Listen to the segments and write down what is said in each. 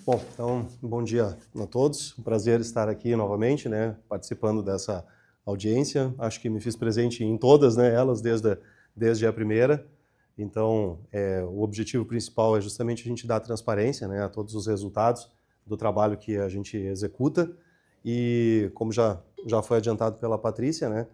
Bom, então, bom dia a todos. Um prazer estar aqui novamente, né, participando dessa audiência. Acho que me fiz presente em todas, né, elas desde a primeira. Então, o objetivo principal é justamente a gente dar transparência, né, a todos os resultados do trabalho que a gente executa. E, como já foi adiantado pela Patrícia, né,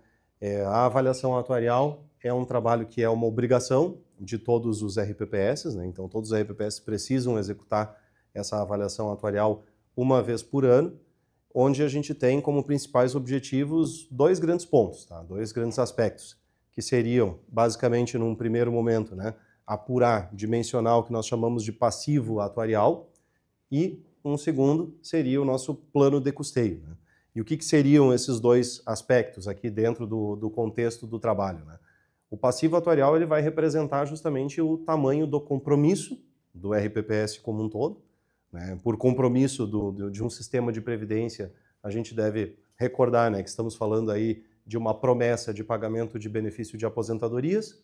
a avaliação atuarial é um trabalho que é uma obrigação de todos os RPPS, né, então todos os RPPS precisam executar essa avaliação atuarial uma vez por ano, onde a gente tem como principais objetivos dois grandes pontos, tá? Dois grandes aspectos, que seriam, basicamente, num primeiro momento, né, apurar, dimensionar o que nós chamamos de passivo atuarial, e um segundo seria o nosso plano de custeio, né? E o que seriam esses dois aspectos aqui dentro do contexto do trabalho, né? O passivo atuarial ele vai representar justamente o tamanho do compromisso do RPPS como um todo, né? Por compromisso de um sistema de previdência, a gente deve recordar, né, que estamos falando aí de uma promessa de pagamento de benefício de aposentadorias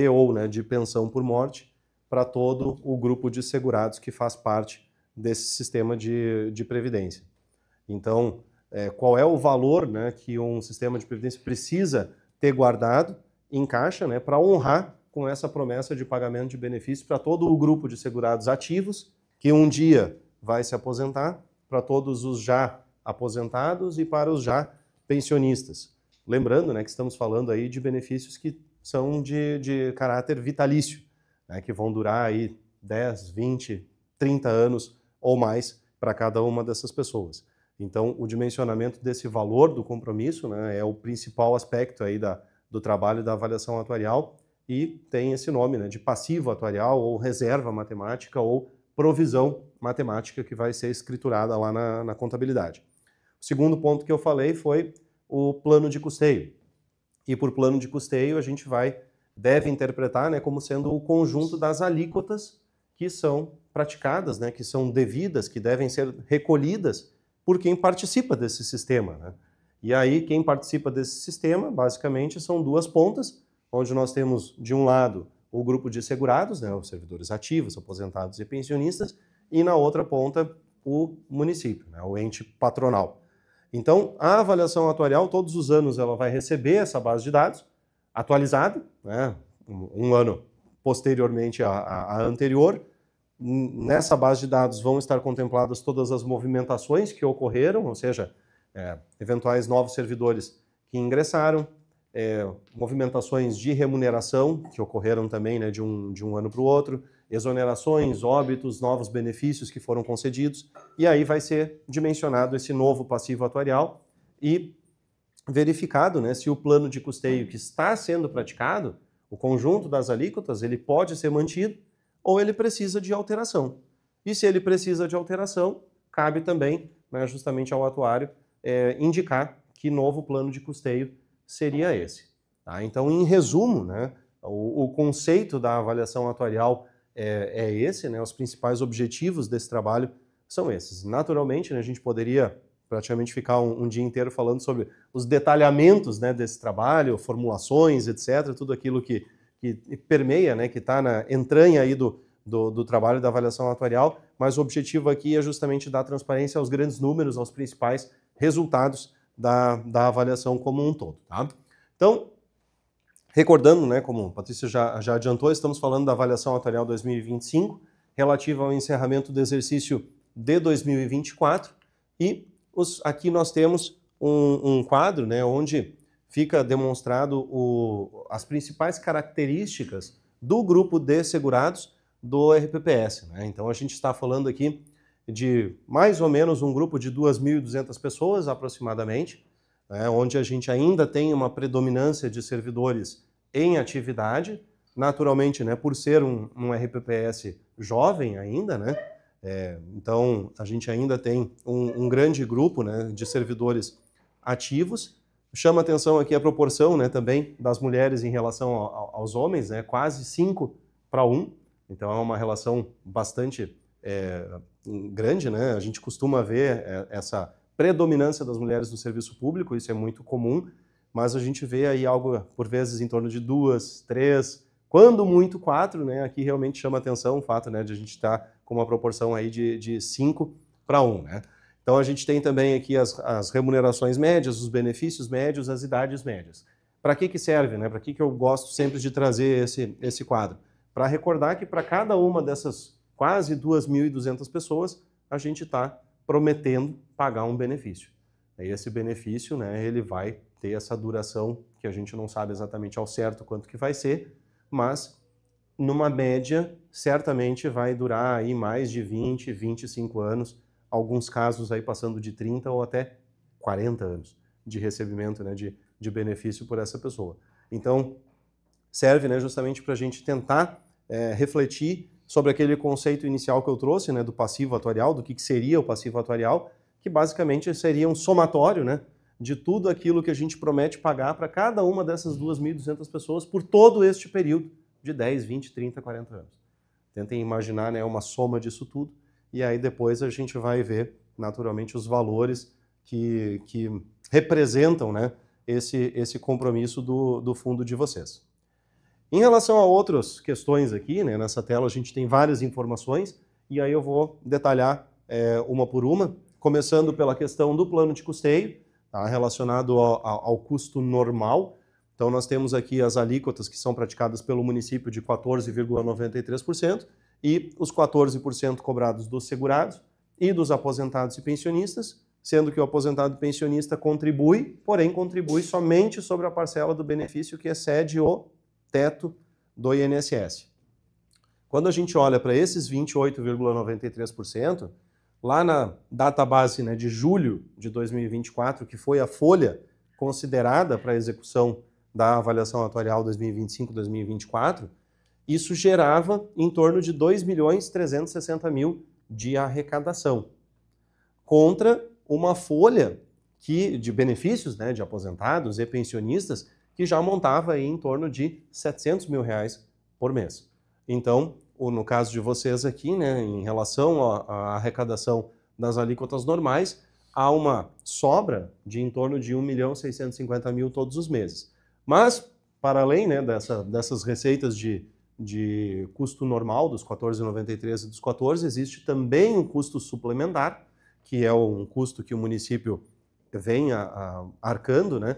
ou, né, de pensão por morte para todo o grupo de segurados que faz parte desse sistema de previdência. Então, qual é o valor, né, que um sistema de previdência precisa ter guardado em caixa, né, para honrar com essa promessa de pagamento de benefício para todo o grupo de segurados ativos que um dia vai se aposentar, para todos os já aposentados e para os já pensionistas. Lembrando, né, que estamos falando aí de benefícios que são de caráter vitalício, né, que vão durar aí 10, 20, 30 anos ou mais para cada uma dessas pessoas. Então, o dimensionamento desse valor do compromisso, né, é o principal aspecto aí do trabalho da avaliação atuarial e tem esse nome, né, de passivo atuarial ou reserva matemática ou provisão matemática que vai ser escriturada lá na contabilidade. O segundo ponto que eu falei foi o plano de custeio. E por plano de custeio a gente deve interpretar, né, como sendo o conjunto das alíquotas que são praticadas, né, que são devidas, que devem ser recolhidas por quem participa desse sistema, né? E aí quem participa desse sistema, basicamente, são duas pontas, onde nós temos, de um lado, o grupo de segurados, né, os servidores ativos, aposentados e pensionistas, e na outra ponta o município, né, o ente patronal. Então, a avaliação atuarial, todos os anos, ela vai receber essa base de dados atualizada, né, um ano posteriormente à anterior. Nessa base de dados vão estar contempladas todas as movimentações que ocorreram, ou seja, eventuais novos servidores que ingressaram, movimentações de remuneração que ocorreram também, né, de um ano para o outro, exonerações, óbitos, novos benefícios que foram concedidos, e aí vai ser dimensionado esse novo passivo atuarial e verificado, né, se o plano de custeio que está sendo praticado, o conjunto das alíquotas, ele pode ser mantido ou ele precisa de alteração. E se ele precisa de alteração, cabe também, né, justamente ao atuário indicar que novo plano de custeio seria esse. Tá? Então, em resumo, né, o conceito da avaliação atuarial é esse, né, os principais objetivos desse trabalho são esses. Naturalmente, né, a gente poderia praticamente ficar um dia inteiro falando sobre os detalhamentos, né, desse trabalho, formulações, etc., tudo aquilo que permeia, né, que está na entranha aí do trabalho da avaliação atuarial, mas o objetivo aqui é justamente dar transparência aos grandes números, aos principais resultados da avaliação como um todo. Tá? Então, recordando, né, como a Patrícia já adiantou, estamos falando da avaliação atuarial 2025, relativa ao encerramento do exercício de 2024, e aqui nós temos um quadro, né, onde fica demonstrado as principais características do grupo de segurados do RPPS. Né? Então a gente está falando aqui de mais ou menos um grupo de 2.200 pessoas aproximadamente, né, onde a gente ainda tem uma predominância de servidores em atividade, naturalmente, né, por ser um RPPS jovem ainda, né, então a gente ainda tem um grande grupo, né, de servidores ativos. Chama atenção aqui a proporção, né, também das mulheres em relação aos homens, né, quase 5 para 1, então é uma relação bastante grande, né? A gente costuma ver essa predominância das mulheres no serviço público, isso é muito comum, mas a gente vê aí algo, por vezes, em torno de 2, 3, quando muito 4, né? Aqui realmente chama atenção o fato, né, de a gente estar com uma proporção aí de 5 para 1, né? Então a gente tem também aqui as remunerações médias, os benefícios médios, as idades médias. Para que serve, né? Para que eu gosto sempre de trazer esse quadro? Para recordar que para cada uma dessas quase 2.200 pessoas, a gente está prometendo pagar um benefício. E esse benefício, né, ele vai ter essa duração que a gente não sabe exatamente ao certo quanto que vai ser, mas numa média certamente vai durar aí mais de 20, 25 anos, alguns casos aí passando de 30 ou até 40 anos de recebimento, né, de benefício por essa pessoa. Então, serve, né, justamente para a gente tentar refletir sobre aquele conceito inicial que eu trouxe, né, do passivo atuarial, do que seria o passivo atuarial, que basicamente seria um somatório, né, de tudo aquilo que a gente promete pagar para cada uma dessas 2.200 pessoas por todo este período de 10, 20, 30, 40 anos. Tentem imaginar, né, uma soma disso tudo, e aí depois a gente vai ver, naturalmente, os valores que representam, né, esse compromisso do fundo de vocês. Em relação a outras questões aqui, né, nessa tela a gente tem várias informações, e aí eu vou detalhar uma por uma, começando pela questão do plano de custeio, tá, relacionado ao custo normal. Então nós temos aqui as alíquotas que são praticadas pelo município de 14,93% e os 14% cobrados dos segurados e dos aposentados e pensionistas, sendo que o aposentado e pensionista contribui, porém contribui somente sobre a parcela do benefício que excede o teto do INSS. Quando a gente olha para esses 28,93%, lá na database, né, de julho de 2024, que foi a folha considerada para a execução da avaliação atuarial 2025-2024, isso gerava em torno de 2.360.000 de arrecadação, contra uma folha de benefícios, né, de aposentados e pensionistas que já montava aí em torno de 700 mil reais por mês. Então, no caso de vocês aqui, né, em relação à arrecadação das alíquotas normais, há uma sobra de em torno de 1.650.000 todos os meses. Mas, para além, né, dessas receitas de custo normal, dos 14,93 e dos 14, existe também um custo suplementar, que é um custo que o município vem arcando, né,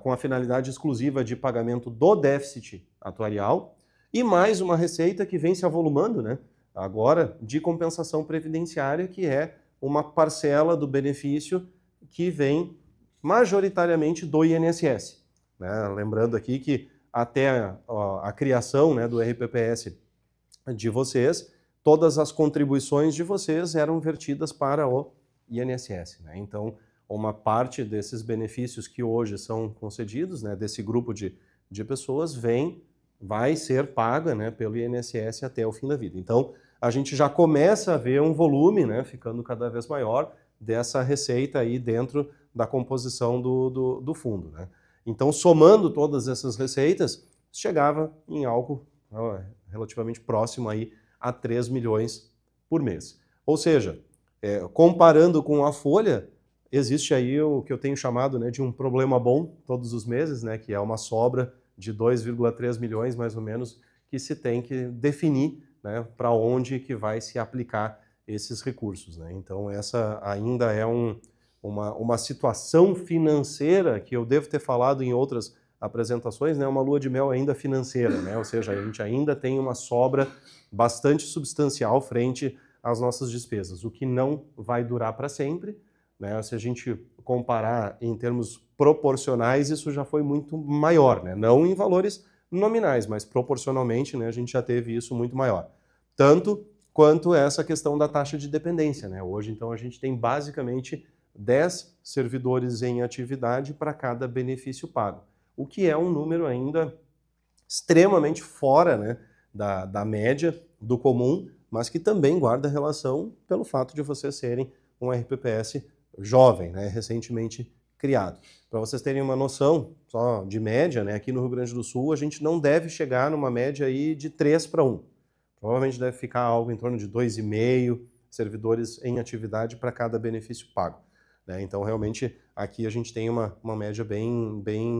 com a finalidade exclusiva de pagamento do déficit atuarial, e mais uma receita que vem se avolumando, né, agora, de compensação previdenciária, que é uma parcela do benefício que vem majoritariamente do INSS. Né? Lembrando aqui que até a criação, né, do RPPS de vocês, todas as contribuições de vocês eram vertidas para o INSS. Né? Então, uma parte desses benefícios que hoje são concedidos, né, desse grupo de pessoas, vai ser paga, né, pelo INSS até o fim da vida. Então, a gente já começa a ver um volume, né, ficando cada vez maior dessa receita aí dentro da composição do fundo. Né? Então, somando todas essas receitas, chegava em algo relativamente próximo aí a 3 milhões por mês. Ou seja, comparando com a folha, existe aí o que eu tenho chamado, né, de um problema bom todos os meses, né, que é uma sobra de 2,3 milhões, mais ou menos, que se tem que definir, né, para onde que vai se aplicar esses recursos. Né? Então, essa ainda é uma situação financeira que eu devo ter falado em outras apresentações, né, uma lua de mel ainda financeira, né? Ou seja, a gente ainda tem uma sobra bastante substancial frente às nossas despesas, o que não vai durar para sempre. Né? Se a gente comparar em termos proporcionais, isso já foi muito maior, né? Não em valores nominais, mas proporcionalmente, né, a gente já teve isso muito maior. Tanto quanto essa questão da taxa de dependência. Né? Hoje, então, a gente tem basicamente 10 servidores em atividade para cada benefício pago, o que é um número ainda extremamente fora, né, da média, do comum, mas que também guarda relação pelo fato de vocês serem um RPPS jovem, né, recentemente criado. Para vocês terem uma noção só de média, né, aqui no Rio Grande do Sul a gente não deve chegar numa média aí de 3 para 1. Provavelmente deve ficar algo em torno de 2,5 servidores em atividade para cada benefício pago. Né? Então, realmente, aqui a gente tem uma média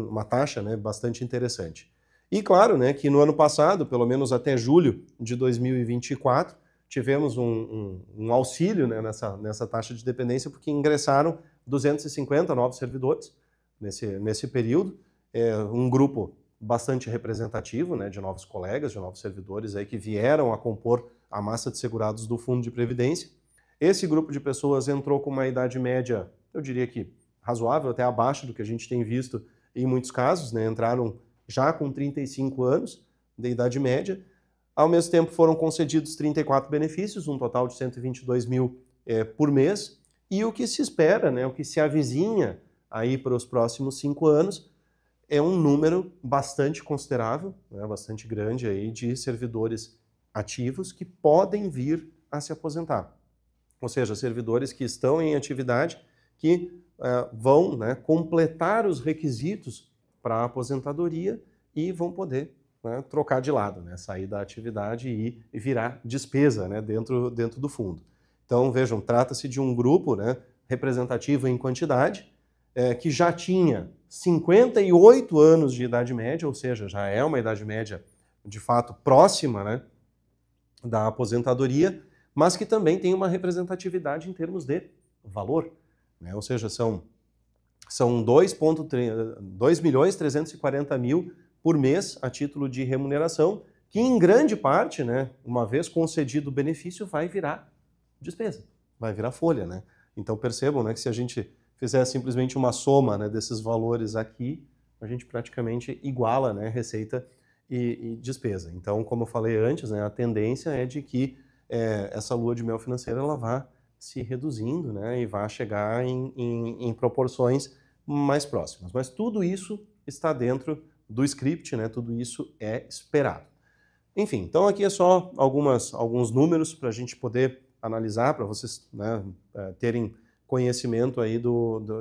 uma taxa, né, bastante interessante. E claro, né, que no ano passado, pelo menos até julho de 2024, tivemos um auxílio, né, nessa taxa de dependência, porque ingressaram 250 novos servidores nesse período, um grupo bastante representativo, né, de novos colegas, de novos servidores aí que vieram a compor a massa de segurados do Fundo de Previdência. Esse grupo de pessoas entrou com uma idade média, eu diria que razoável, até abaixo do que a gente tem visto em muitos casos, né, entraram já com 35 anos de idade média. Ao mesmo tempo foram concedidos 34 benefícios, um total de 122 mil por mês, e o que se espera, né, o que se avizinha aí para os próximos 5 anos, é um número bastante considerável, né, bastante grande aí de servidores ativos que podem vir a se aposentar. Ou seja, servidores que estão em atividade que vão, né, completar os requisitos para a aposentadoria e vão poder, né, trocar de lado, né, sair da atividade e virar despesa, né, dentro do fundo. Então, vejam, trata-se de um grupo, né, representativo em quantidade, que já tinha 58 anos de idade média, ou seja, já é uma idade média de fato próxima, né, da aposentadoria, mas que também tem uma representatividade em termos de valor, né, ou seja, são 2.340.000 por mês a título de remuneração, que em grande parte, né, uma vez concedido o benefício, vai virar despesa, vai virar folha, né? Então percebam, né, que se a gente fizer simplesmente uma soma, né, desses valores aqui, a gente praticamente iguala, né, receita e despesa. Então, como eu falei antes, né, a tendência é de que essa lua de mel financeira ela vá se reduzindo, né, e vá chegar em proporções mais próximas. Mas tudo isso está dentro do script, né, tudo isso é esperado. Enfim, então aqui é só alguns números para a gente poder analisar, para vocês, né, terem conhecimento aí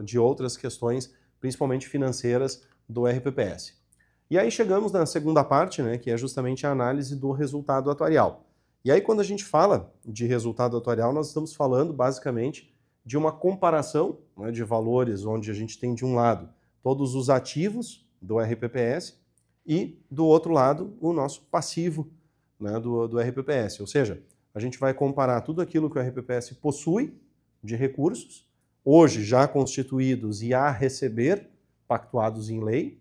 de outras questões, principalmente financeiras, do RPPS. E aí chegamos na segunda parte, né, que é justamente a análise do resultado atuarial. E aí quando a gente fala de resultado atuarial, nós estamos falando basicamente de uma comparação, né, de valores onde a gente tem de um lado todos os ativos do RPPS e do outro lado o nosso passivo, né, do RPPS. Ou seja, a gente vai comparar tudo aquilo que o RPPS possui de recursos, hoje já constituídos e a receber, pactuados em lei,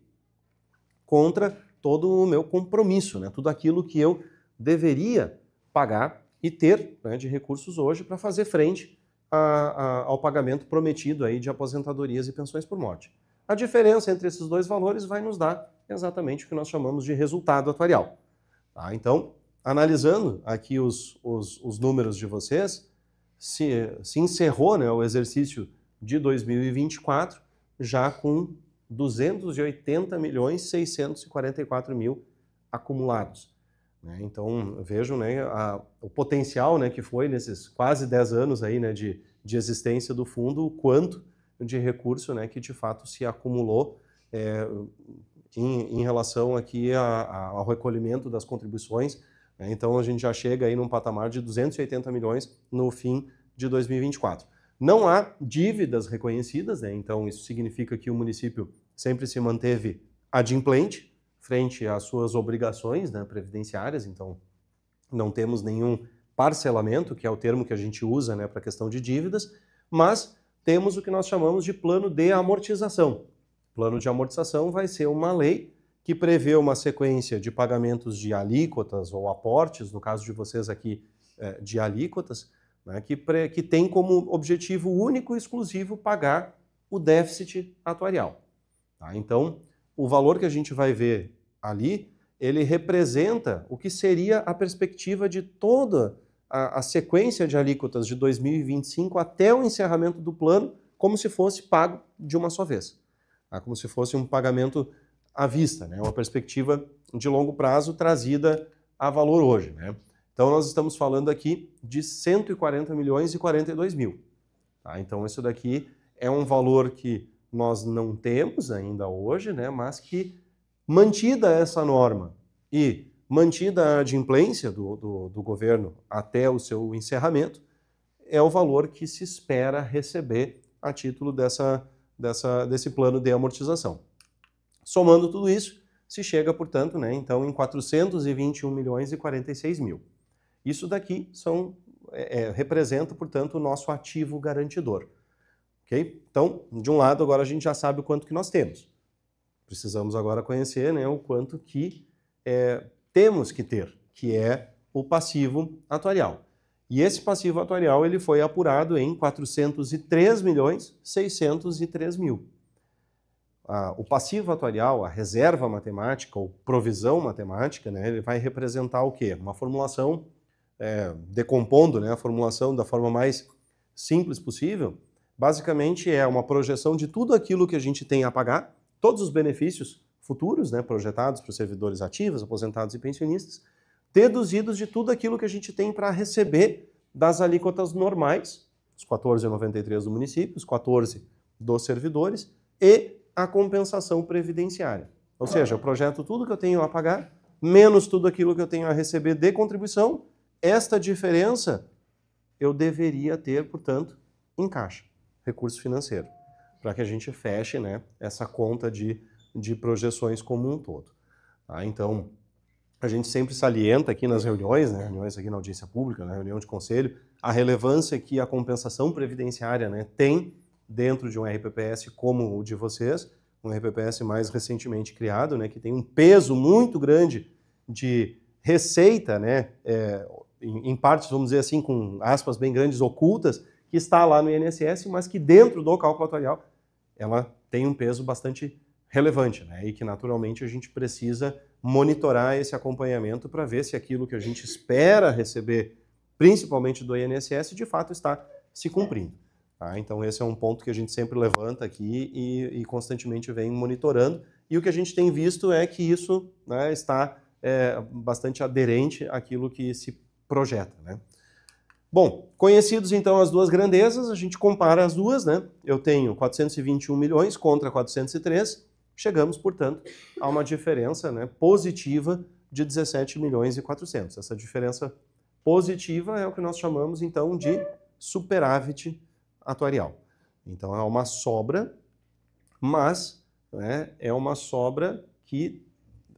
contra todo o meu compromisso, né? Tudo aquilo que eu deveria pagar e ter, né, de recursos hoje para fazer frente ao pagamento prometido aí de aposentadorias e pensões por morte. A diferença entre esses dois valores vai nos dar exatamente o que nós chamamos de resultado atuarial. Tá? Então, analisando aqui os números de vocês, se encerrou, né, o exercício de 2024 já com 280.644.000 acumulados. Né? Então, vejam, né, o potencial, né, que foi nesses quase 10 anos aí, né, de existência do fundo, o quanto de recurso, né, que de fato se acumulou em relação aqui ao recolhimento das contribuições. Né? Então, a gente já chega aí num patamar de 280 milhões no fim de 2024. Não há dívidas reconhecidas, né? Então isso significa que o município sempre se manteve adimplente frente às suas obrigações, né, previdenciárias, então não temos nenhum parcelamento, que é o termo que a gente usa, né, para a questão de dívidas, mas temos o que nós chamamos de plano de amortização. Plano de amortização vai ser uma lei que prevê uma sequência de pagamentos de alíquotas ou aportes, no caso de vocês aqui, de alíquotas, né, que tem como objetivo único e exclusivo pagar o déficit atuarial. Tá? Então, o valor que a gente vai ver ali, ele representa o que seria a perspectiva de toda a sequência de alíquotas de 2025 até o encerramento do plano, como se fosse pago de uma só vez. Tá? Como se fosse um pagamento à vista, né? Uma perspectiva de longo prazo trazida a valor hoje, né? Então, nós estamos falando aqui de 140 milhões e 42 mil. Tá? Então, isso daqui é um valor que nós não temos ainda hoje, né? Mas que, mantida essa norma e mantida a adimplência do governo até o seu encerramento, é o valor que se espera receber a título desse plano de amortização. Somando tudo isso, se chega, portanto, né, então, em 421 milhões e 46 mil. Isso daqui representa, portanto, o nosso ativo garantidor. Okay? Então, de um lado, agora a gente já sabe o quanto que nós temos. Precisamos agora conhecer, né, o quanto que temos que ter, que é o passivo atuarial. E esse passivo atuarial ele foi apurado em 403.603.000. O passivo atuarial, a reserva matemática ou provisão matemática, né, ele vai representar o quê? Uma formulação, decompondo, né, a formulação da forma mais simples possível, basicamente é uma projeção de tudo aquilo que a gente tem a pagar, todos os benefícios futuros, né, projetados para os servidores ativos, aposentados e pensionistas, deduzidos de tudo aquilo que a gente tem para receber das alíquotas normais, os 14,93 do município, os 14 dos servidores, e a compensação previdenciária. Ou seja, eu projeto tudo que eu tenho a pagar, menos tudo aquilo que eu tenho a receber de contribuição. Esta diferença eu deveria ter, portanto, em caixa, recurso financeiro, para que a gente feche, né, essa conta de projeções como um todo. Tá? Então, a gente sempre salienta aqui nas reuniões, né, reuniões aqui na audiência pública, na reunião de conselho, a relevância que a compensação previdenciária, né, tem dentro de um RPPS como o de vocês, um RPPS mais recentemente criado, né, que tem um peso muito grande de receita, né, em partes, vamos dizer assim, com aspas bem grandes, ocultas, que está lá no INSS, mas que dentro do cálculo atuarial ela tem um peso bastante relevante, né, e que naturalmente a gente precisa monitorar esse acompanhamento para ver se aquilo que a gente espera receber, principalmente do INSS, de fato está se cumprindo. Tá? Então esse é um ponto que a gente sempre levanta aqui e constantemente vem monitorando. E o que a gente tem visto é que isso, né, está bastante aderente àquilo que se projeta. Né? Bom, conhecidos então as duas grandezas, a gente compara as duas. Né? Eu tenho 421 milhões contra 403, chegamos, portanto, a uma diferença, né, positiva de 17 milhões e 400. Essa diferença positiva é o que nós chamamos então de superávit atuarial. Então é uma sobra, mas, né, é uma sobra que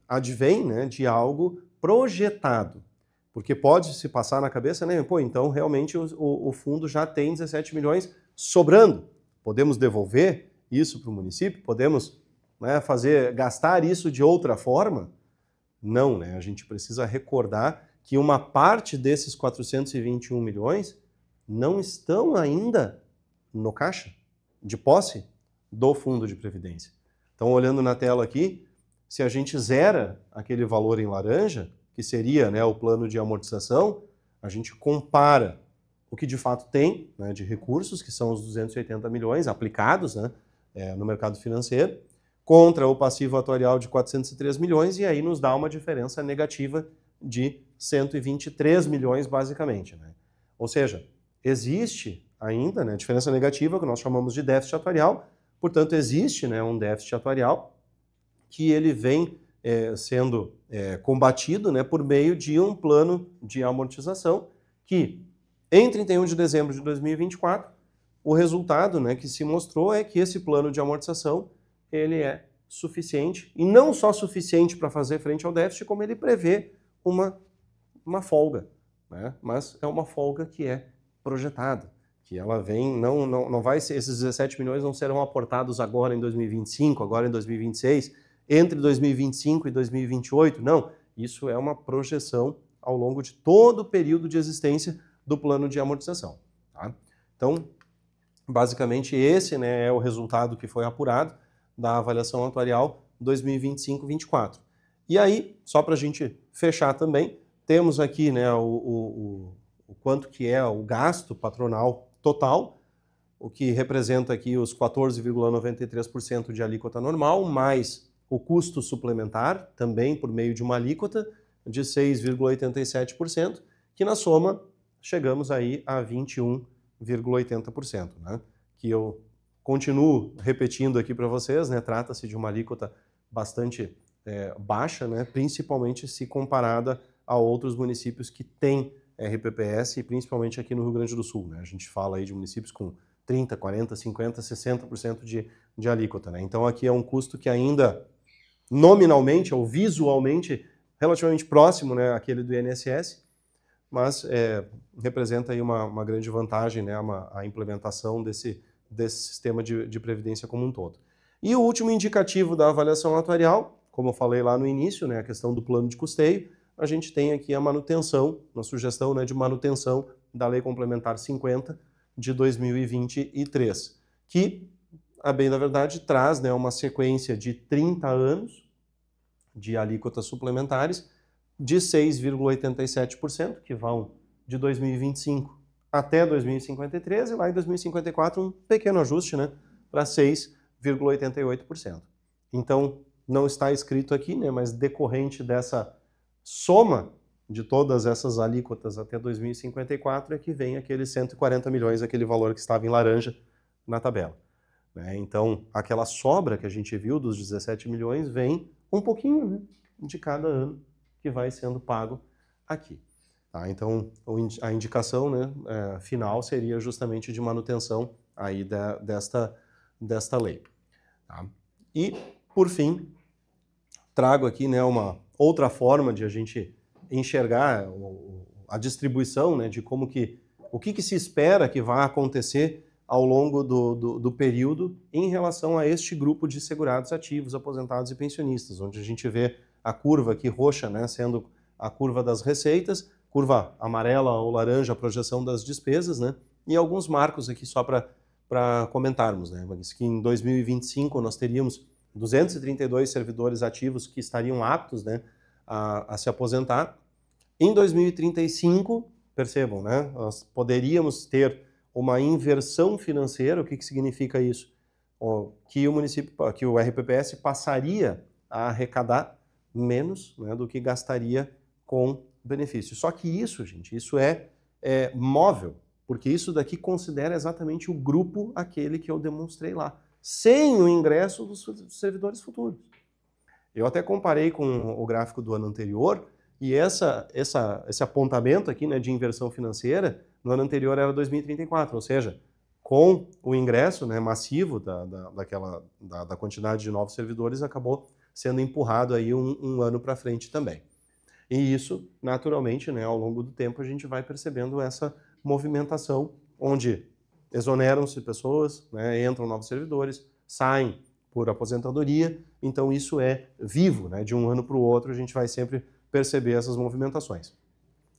advém, né, de algo projetado. Porque pode se passar na cabeça, né, pô, então realmente o fundo já tem 17 milhões sobrando. Podemos devolver isso para o município? Podemos, né, gastar isso de outra forma? Não, né? A gente precisa recordar que uma parte desses 421 milhões não estão ainda no caixa de posse do fundo de previdência. Então, olhando na tela aqui, se a gente zera aquele valor em laranja, que seria, né, o plano de amortização, a gente compara o que de fato tem, né, de recursos, que são os 280 milhões aplicados, né, no mercado financeiro, contra o passivo atuarial de 403 milhões, e aí nos dá uma diferença negativa de 123 milhões, basicamente. Né? Ou seja, existe ainda, né, diferença negativa, que nós chamamos de déficit atuarial, portanto, existe, né, um déficit atuarial que ele vem sendo combatido, né, por meio de um plano de amortização que, em 31 de dezembro de 2024, o resultado, né, que se mostrou é que esse plano de amortização ele é suficiente, e não só suficiente para fazer frente ao déficit, como ele prevê uma folga, né? Mas é uma folga que é projetada, que ela vem, não vai ser, esses 17 milhões não serão aportados agora em 2025, agora em 2026, entre 2025 e 2028, não, isso é uma projeção ao longo de todo o período de existência do plano de amortização. Tá? Então, basicamente esse, né, é o resultado que foi apurado da avaliação atuarial 2025-24. E aí, só para a gente fechar também, temos aqui, né, o quanto que é o gasto patronal total, o que representa aqui os 14,93% de alíquota normal, mais o custo suplementar, também por meio de uma alíquota de 6,87%, que na soma chegamos aí a 21,80%, né? Que eu continuo repetindo aqui para vocês, né? Trata-se de uma alíquota bastante baixa, né? Principalmente se comparada a outros municípios que têm RPPS, e principalmente aqui no Rio Grande do Sul, né? A gente fala aí de municípios com 30%, 40%, 50%, 60% de alíquota, né? Então aqui é um custo que ainda nominalmente ou visualmente relativamente próximo, né, àquele do INSS, mas representa aí uma grande vantagem, né, a implementação desse sistema de previdência como um todo. E o último indicativo da avaliação atuarial, como eu falei lá no início, né, a questão do plano de custeio, a gente tem aqui a manutenção, uma sugestão, né, de manutenção da Lei Complementar 50 de 2023, que, a bem da verdade, traz, né, uma sequência de 30 anos de alíquotas suplementares de 6,87%, que vão de 2025 até 2053, e lá em 2054 um pequeno ajuste, né, para 6,88%. Então, não está escrito aqui, né, mas decorrente dessa soma de todas essas alíquotas até 2054 é que vem aqueles 140 milhões, aquele valor que estava em laranja na tabela. Então, aquela sobra que a gente viu dos 17 milhões vem um pouquinho, né, de cada ano que vai sendo pago aqui. Tá? Então, a indicação, né, final seria justamente de manutenção aí desta lei. Tá? E, por fim, trago aqui, né, uma outra forma de a gente enxergar a distribuição, né, de como o que se espera que vai acontecer ao longo do período em relação a este grupo de segurados ativos, aposentados e pensionistas, onde a gente vê a curva aqui roxa, né, sendo a curva das receitas, curva amarela ou laranja a projeção das despesas, né, e alguns marcos aqui só para comentarmos, né, que em 2025 nós teríamos 232 servidores ativos que estariam aptos, né, a se aposentar. Em 2035, percebam, né, nós poderíamos ter uma inversão financeira. O que significa isso? Que o RPPS passaria a arrecadar menos, né, do que gastaria com benefício. Só que isso, gente, isso é móvel, porque isso daqui considera exatamente o grupo aquele que eu demonstrei lá, sem o ingresso dos servidores futuros. Eu até comparei com o gráfico do ano anterior, e esse apontamento aqui, né, de inversão financeira, no ano anterior era 2034, ou seja, com o ingresso, né, massivo da quantidade de novos servidores, acabou sendo empurrado aí um ano para frente também. E isso, naturalmente, né, ao longo do tempo, a gente vai percebendo essa movimentação, onde exoneram-se pessoas, né, entram novos servidores, saem por aposentadoria, então isso é vivo, né, de um ano para o outro a gente vai sempre perceber essas movimentações.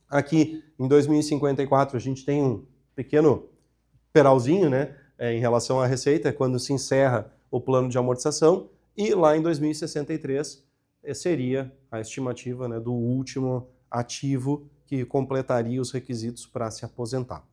Aqui, em 2054, a gente tem um pequeno peralzinho, né, em relação à receita, quando se encerra o plano de amortização, e lá em 2063 seria a estimativa, né, do último ativo que completaria os requisitos para se aposentar.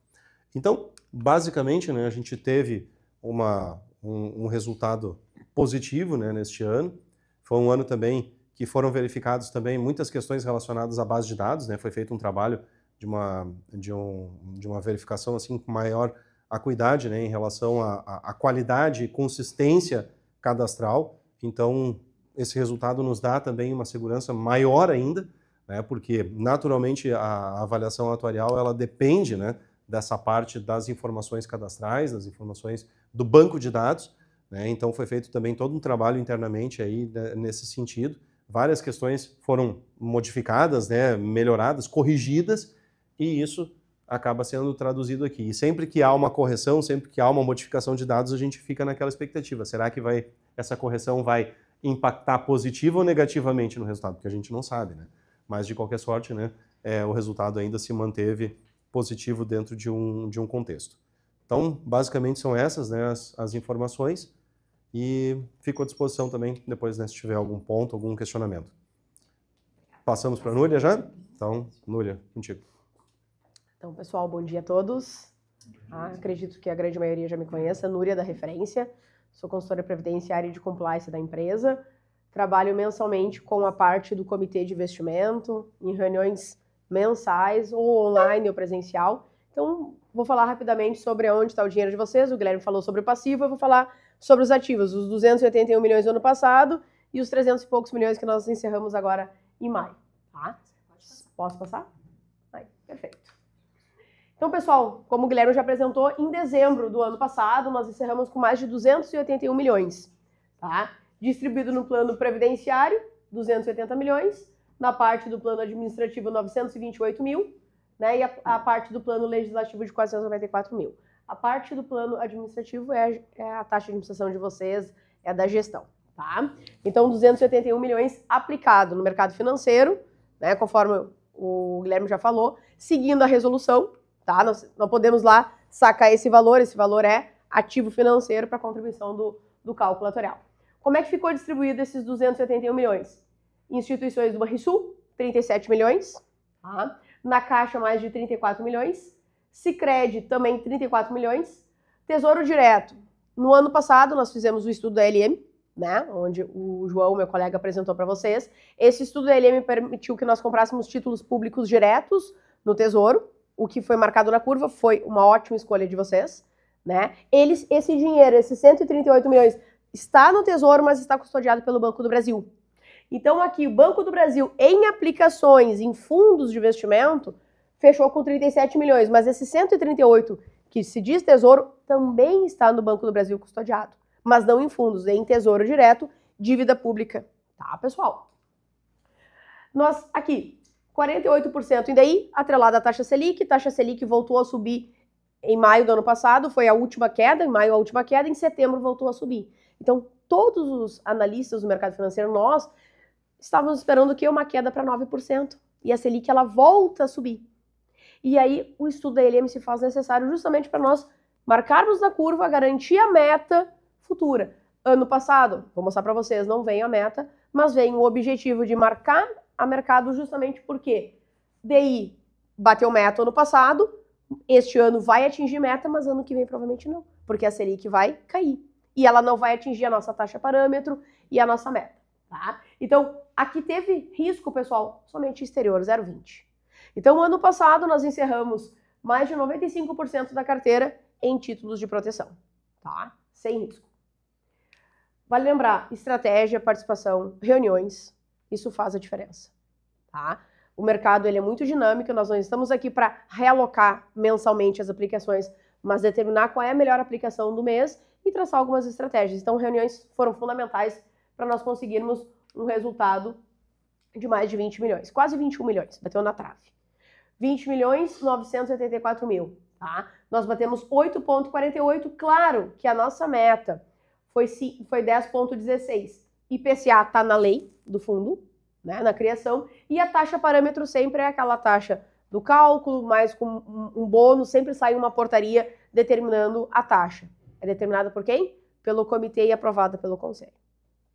Então, basicamente, né, a gente teve um resultado positivo, né, neste ano. Foi um ano também que foram verificados também muitas questões relacionadas à base de dados, né? Foi feito um trabalho de uma verificação assim com maior acuidade, né, em relação à qualidade e consistência cadastral. Então, esse resultado nos dá também uma segurança maior ainda, né, porque naturalmente a avaliação atuarial ela depende, né, dessa parte das informações cadastrais, das informações do banco de dados, né? Então foi feito também todo um trabalho internamente aí, né, nesse sentido. Várias questões foram modificadas, né, melhoradas, corrigidas, e isso acaba sendo traduzido aqui. E sempre que há uma correção, sempre que há uma modificação de dados, a gente fica naquela expectativa. Será que essa correção vai impactar positivo ou negativamente no resultado? Porque a gente não sabe, né? Mas, de qualquer sorte, né, o resultado ainda se manteve positivo dentro de um contexto. Então, basicamente, são essas, né, as informações, e fico à disposição também depois, né, se tiver algum ponto, algum questionamento. Passamos para a Núria já? Então, Núria, contigo. Então, pessoal, bom dia a todos. Acredito que a grande maioria já me conheça, Núria da Referência. Sou consultora previdenciária de compliance da empresa. Trabalho mensalmente com a parte do comitê de investimento, em reuniões mensais, ou online ou presencial. Então, vou falar rapidamente sobre onde está o dinheiro de vocês. O Guilherme falou sobre o passivo, eu vou falar sobre os ativos, os 281 milhões do ano passado e os 300 e poucos milhões que nós encerramos agora em maio. Tá? Posso passar? Aí, perfeito. Então, pessoal, como o Guilherme já apresentou, em dezembro do ano passado, nós encerramos com mais de 281 milhões. Tá? Distribuído no plano previdenciário, 280 milhões. Na parte do plano administrativo, 928 mil. né? E a parte do plano legislativo de 494 mil. A parte do plano administrativo é a taxa de administração de vocês, é a da gestão, tá? Então, 281 milhões aplicado no mercado financeiro, né? Conforme o Guilherme já falou, seguindo a resolução, tá? Nós não podemos lá sacar esse valor é ativo financeiro para contribuição do cálculo atuarial. Como é que ficou distribuído esses 281 milhões? Instituições do Banrisul, 37 milhões, tá? Na Caixa, mais de 34 milhões, Sicredi, também 34 milhões, Tesouro Direto. No ano passado, nós fizemos o estudo da LM, né, onde o João, meu colega, apresentou para vocês. Esse estudo da LM permitiu que nós comprássemos títulos públicos diretos no Tesouro. O que foi marcado na curva foi uma ótima escolha de vocês, né? Esse dinheiro, esses 138 milhões, está no Tesouro, mas está custodiado pelo Banco do Brasil. Então, aqui, o Banco do Brasil, em aplicações, em fundos de investimento, fechou com 37 milhões, mas esses 138, que se diz Tesouro, também está no Banco do Brasil custodiado, mas não em fundos, em Tesouro Direto, dívida pública, tá, pessoal? Nós, aqui, 48% em DI, atrelada à taxa Selic voltou a subir em maio do ano passado, foi a última queda, em maio a última queda, em setembro voltou a subir. Então, todos os analistas do mercado financeiro, nós estávamos esperando que uma queda para 9%, e a Selic, ela volta a subir. E aí, o estudo da LM se faz necessário justamente para nós marcarmos na curva, garantir a meta futura. Ano passado, vou mostrar para vocês, não vem a meta, mas vem o objetivo de marcar a mercado justamente porque DI bateu meta ano passado, este ano vai atingir meta, mas ano que vem provavelmente não, porque a Selic vai cair. E ela não vai atingir a nossa taxa parâmetro e a nossa meta, tá? Então, aqui teve risco, pessoal, somente exterior, 0,20. Então, ano passado, nós encerramos mais de 95% da carteira em títulos de proteção, tá? Sem risco. Vale lembrar, estratégia, participação, reuniões, isso faz a diferença, tá? O mercado, ele é muito dinâmico, nós não estamos aqui para realocar mensalmente as aplicações, mas determinar qual é a melhor aplicação do mês e traçar algumas estratégias. Então, reuniões foram fundamentais para nós conseguirmos um resultado de mais de 20 milhões, quase 21 milhões, bateu na trave. 20 milhões 984 mil, tá? Nós batemos 8,48, claro que a nossa meta foi 10,16. IPCA está na lei do fundo, né, na criação, e a taxa parâmetro sempre é aquela taxa do cálculo, mais com um bônus, sempre sai uma portaria determinando a taxa. É determinada por quem? Pelo comitê e aprovada pelo conselho.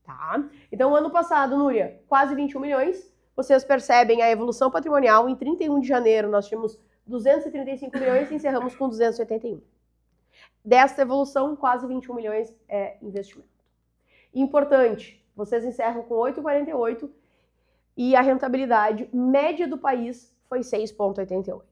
Tá? Então, ano passado, Núria, quase 21 milhões. Vocês percebem a evolução patrimonial. Em 31 de janeiro, nós tínhamos 235 milhões e encerramos com 281. Desta evolução, quase 21 milhões é investimento. Importante, vocês encerram com 8,48 e a rentabilidade média do país foi 6,88.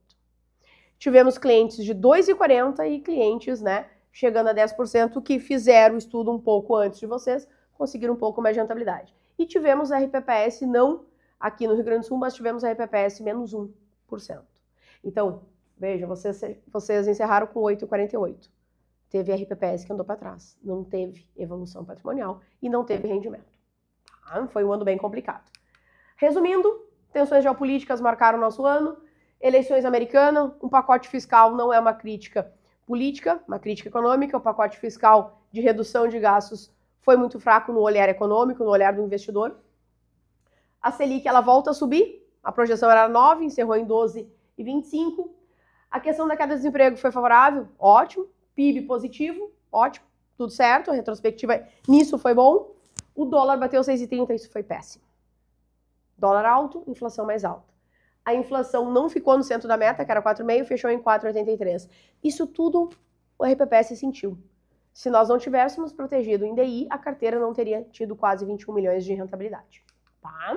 Tivemos clientes de 2,40 e clientes, né, chegando a 10% que fizeram o estudo um pouco antes de vocês, conseguiram um pouco mais de rentabilidade. E tivemos a RPPS, não aqui no Rio Grande do Sul, mas tivemos a RPPS menos 1%. Então, veja, vocês encerraram com 8,48. Teve a RPPS que andou para trás, não teve evolução patrimonial e não teve rendimento. Tá? Foi um ano bem complicado. Resumindo, tensões geopolíticas marcaram o nosso ano, eleições americanas, um pacote fiscal não é uma crítica política, uma crítica econômica, o pacote fiscal de redução de gastos foi muito fraco no olhar econômico, no olhar do investidor. A Selic, ela volta a subir, a projeção era 9, encerrou em 12,25. A questão da queda de desemprego foi favorável, ótimo. PIB positivo, ótimo, tudo certo, a retrospectiva nisso foi bom. O dólar bateu 6,30, isso foi péssimo. Dólar alto, inflação mais alta. A inflação não ficou no centro da meta, que era 4,5, fechou em 4,83. Isso tudo o RPPS sentiu. Se nós não tivéssemos protegido em DI, a carteira não teria tido quase 21 milhões de rentabilidade. Tá?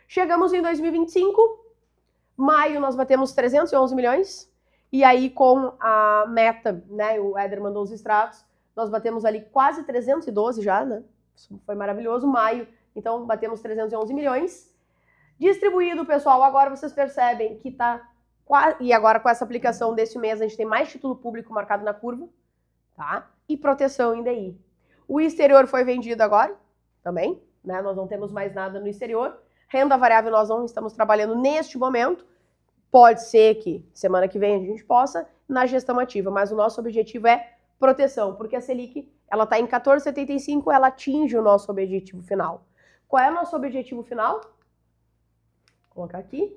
Chegamos em 2025, maio nós batemos 311 milhões, e aí com a meta, né, o Éder mandou os extratos, nós batemos ali quase 312 já, né? Isso foi maravilhoso, maio, então batemos 311 milhões. Distribuído, pessoal, agora vocês percebem que tá quase, e agora com essa aplicação deste mês a gente tem mais título público marcado na curva, tá? E proteção em DI. O exterior foi vendido agora, também, né? Nós não temos mais nada no exterior. Renda variável nós não estamos trabalhando neste momento. Pode ser que semana que vem a gente possa na gestão ativa, mas o nosso objetivo é proteção, porque a Selic ela está em 14,75, ela atinge o nosso objetivo final. Qual é o nosso objetivo final? Vou colocar aqui.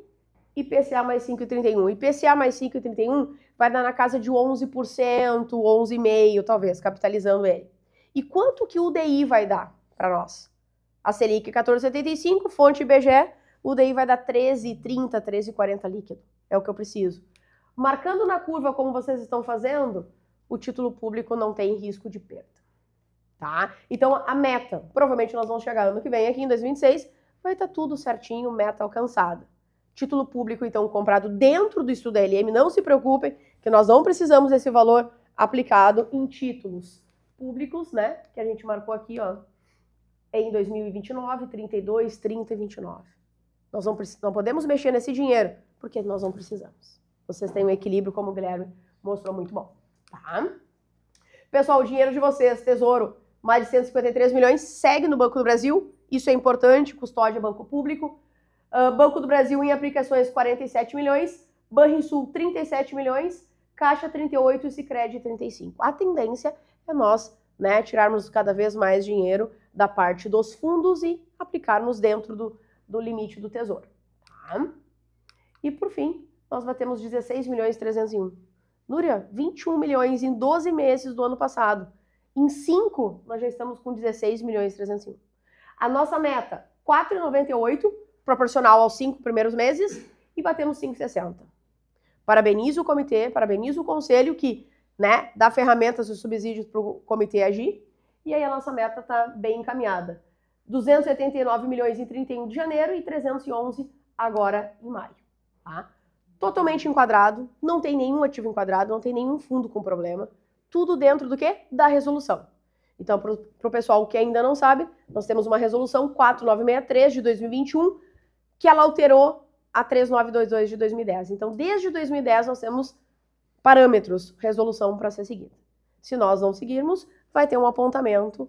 IPCA mais 5,31. IPCA mais 5,31 vai dar na casa de 11%, 11,5%, talvez, capitalizando ele. E quanto que o DI vai dar para nós? A Selic 14,75, fonte IBGE, o DI vai dar 13,30, 13,40 líquido. É o que eu preciso. Marcando na curva como vocês estão fazendo, o título público não tem risco de perda. Tá? Então, a meta, provavelmente nós vamos chegar ano que vem, aqui em 2026, vai estar tudo certinho, meta alcançada. Título público, então, comprado dentro do estudo LM, não se preocupem, que nós não precisamos desse valor aplicado em títulos públicos, né? Que a gente marcou aqui, ó, em 2029, 32, 30 e 29. Nós não podemos mexer nesse dinheiro, porque nós não precisamos. Vocês têm um equilíbrio, como o Guilherme mostrou, muito bom. Tá? Pessoal, o dinheiro de vocês, Tesouro, mais de 153 milhões, segue no Banco do Brasil. Isso é importante, custódia Banco Público. Banco do Brasil em aplicações 47 milhões, Banrisul 37 milhões, Caixa 38 e Sicredi 35. A tendência é nós, né, tirarmos cada vez mais dinheiro da parte dos fundos e aplicarmos dentro do limite do Tesouro. Tá? E por fim, nós batemos 16 milhões 301. Núria, 21 milhões em 12 meses do ano passado. Em 5, nós já estamos com 16 milhões 301. A nossa meta, 4,98, proporcional aos 5 primeiros meses, e batemos 5,60. Parabenizo o comitê, parabenizo o conselho que, né, dá ferramentas e subsídios para o comitê agir, e aí a nossa meta está bem encaminhada. 279 milhões em 31 de janeiro e 311 agora em maio. Tá? Totalmente enquadrado, não tem nenhum ativo enquadrado, não tem nenhum fundo com problema, tudo dentro do quê? Da resolução. Então, para o pessoal que ainda não sabe, nós temos uma resolução 4963 de 2021, que ela alterou a 3922 de 2010. Então, desde 2010, nós temos parâmetros, resolução para ser seguida. Se nós não seguirmos, vai ter um apontamento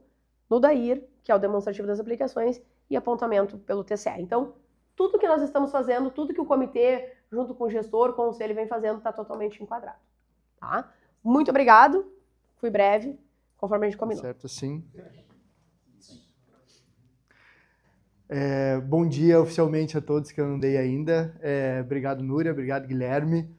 no DAIR, que é o demonstrativo das aplicações, e apontamento pelo TCE. Então, tudo que nós estamos fazendo, tudo que o comitê, junto com o gestor, o conselho, vem fazendo, está totalmente enquadrado. Tá? Muito obrigado, fui breve, conforme a gente combinou. Certo, sim. Bom dia oficialmente a todos que eu não dei ainda. Obrigado, Núria, obrigado, Guilherme.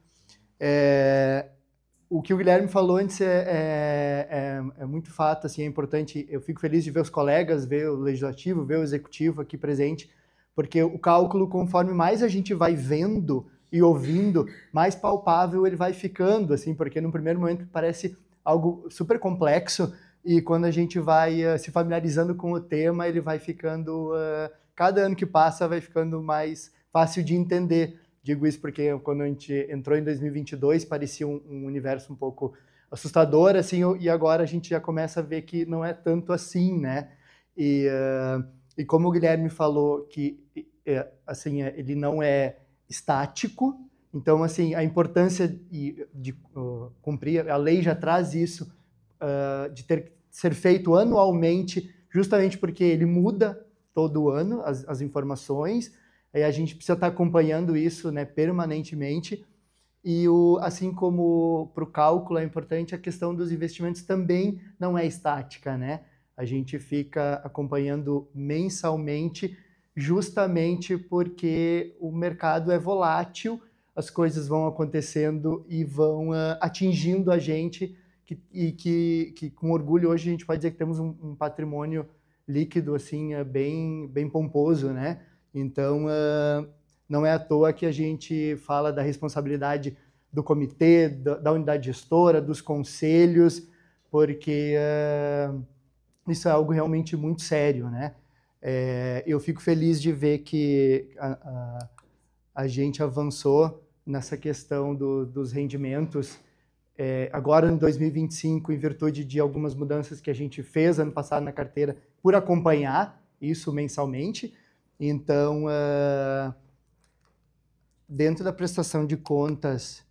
O que o Guilherme falou antes é muito fato, assim, é importante. Eu fico feliz de ver os colegas, ver o legislativo, ver o executivo aqui presente, porque o cálculo, conforme mais a gente vai vendo e ouvindo, mais palpável ele vai ficando, assim, porque no primeiro momento parece algo super complexo e quando a gente vai se familiarizando com o tema, ele vai ficando, cada ano que passa vai ficando mais fácil de entender. Digo isso porque quando a gente entrou em 2022 parecia um universo um pouco assustador, assim, e agora a gente já começa a ver que não é tanto assim, né? E como o Guilherme falou que assim, ele não é estático, então assim, a importância de cumprir, a lei já traz isso, de ser feito anualmente, justamente porque ele muda todo ano as informações, e a gente precisa estar acompanhando isso, né, permanentemente, e assim como para o cálculo é importante, a questão dos investimentos também não é estática, né? A gente fica acompanhando mensalmente, justamente porque o mercado é volátil, as coisas vão acontecendo e vão atingindo a gente, e que com orgulho hoje a gente pode dizer que temos um patrimônio líquido assim, bem pomposo, né? Então, não é à toa que a gente fala da responsabilidade do comitê, da unidade gestora, dos conselhos, porque isso é algo realmente muito sério, né? Eu fico feliz de ver que a gente avançou nessa questão dos rendimentos. Agora, em 2025, em virtude de algumas mudanças que a gente fez ano passado na carteira, por acompanhar isso mensalmente. Então, dentro da prestação de contas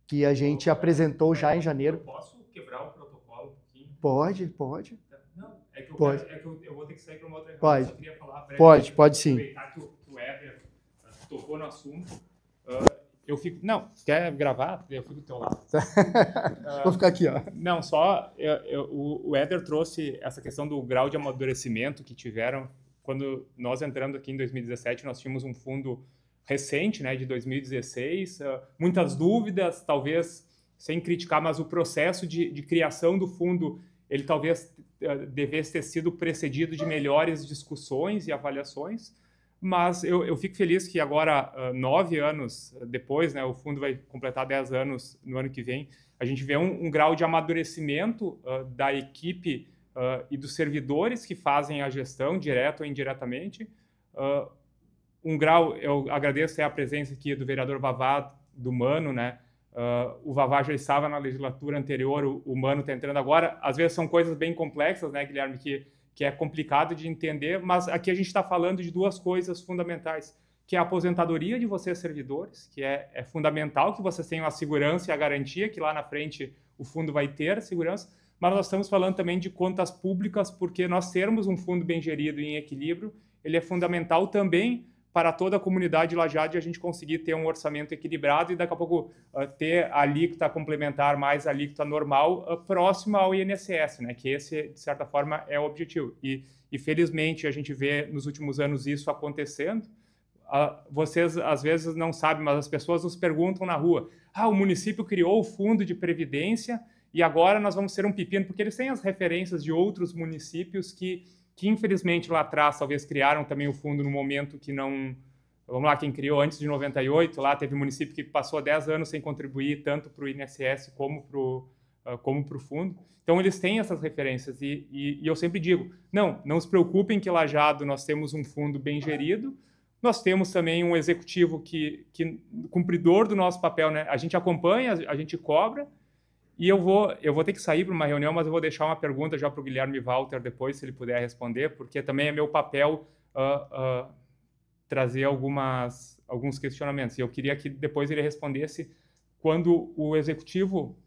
que a gente apresentou já em janeiro... Eu posso quebrar o protocolo um pouquinho? Pode. Não, Pode. Eu vou ter que sair para uma outra reunião. Pode. Eu só queria falar brevemente, Pode sim. aproveitar que o Éder tocou no assunto. eu fico... Não, quer gravar? Eu fico do teu lado. Vou ficar aqui, ó. Não, só... o Éder trouxe essa questão do grau de amadurecimento que tiveram. Quando nós entramos aqui em 2017, nós tínhamos um fundo recente, né, de 2016. Muitas dúvidas, talvez, sem criticar, mas o processo de criação do fundo, ele talvez devesse ter sido precedido de melhores discussões e avaliações. Mas eu fico feliz que agora, 9 anos depois, né, o fundo vai completar 10 anos no ano que vem, a gente vê um grau de amadurecimento da equipe e dos servidores que fazem a gestão, direto ou indiretamente. Um grau, eu agradeço a presença aqui do vereador Vavá, do Mano, né? O Vavá já estava na legislatura anterior, o Mano está entrando agora. Às vezes são coisas bem complexas, né, Guilherme, que é complicado de entender, mas aqui a gente está falando de duas coisas fundamentais, que é a aposentadoria de vocês servidores, que é fundamental que vocês tenham a segurança e a garantia que lá na frente o fundo vai ter segurança, mas nós estamos falando também de contas públicas, porque nós termos um fundo bem gerido e em equilíbrio, ele é fundamental também para toda a comunidade Lajeado de a gente conseguir ter um orçamento equilibrado e daqui a pouco ter a alíquota complementar mais a alíquota normal próxima ao INSS, né? Que esse, de certa forma, é o objetivo. E felizmente a gente vê nos últimos anos isso acontecendo. Vocês às vezes não sabem, mas as pessoas nos perguntam na rua, o município criou o fundo de previdência e agora nós vamos ser um pepino, porque eles têm as referências de outros municípios que infelizmente lá atrás talvez criaram também o fundo no momento que não... Vamos lá, quem criou antes de 98, lá teve município que passou 10 anos sem contribuir tanto para o INSS como para o fundo. Então eles têm essas referências e eu sempre digo, não se preocupem que Lajeado nós temos um fundo bem gerido, nós temos também um executivo que cumpridor do nosso papel, né? A gente acompanha, a gente cobra. E eu vou ter que sair para uma reunião, mas eu vou deixar uma pergunta já para o Guilherme Walter depois, se ele puder responder, porque também é meu papel trazer alguns questionamentos. E eu queria que depois ele respondesse quando o executivo,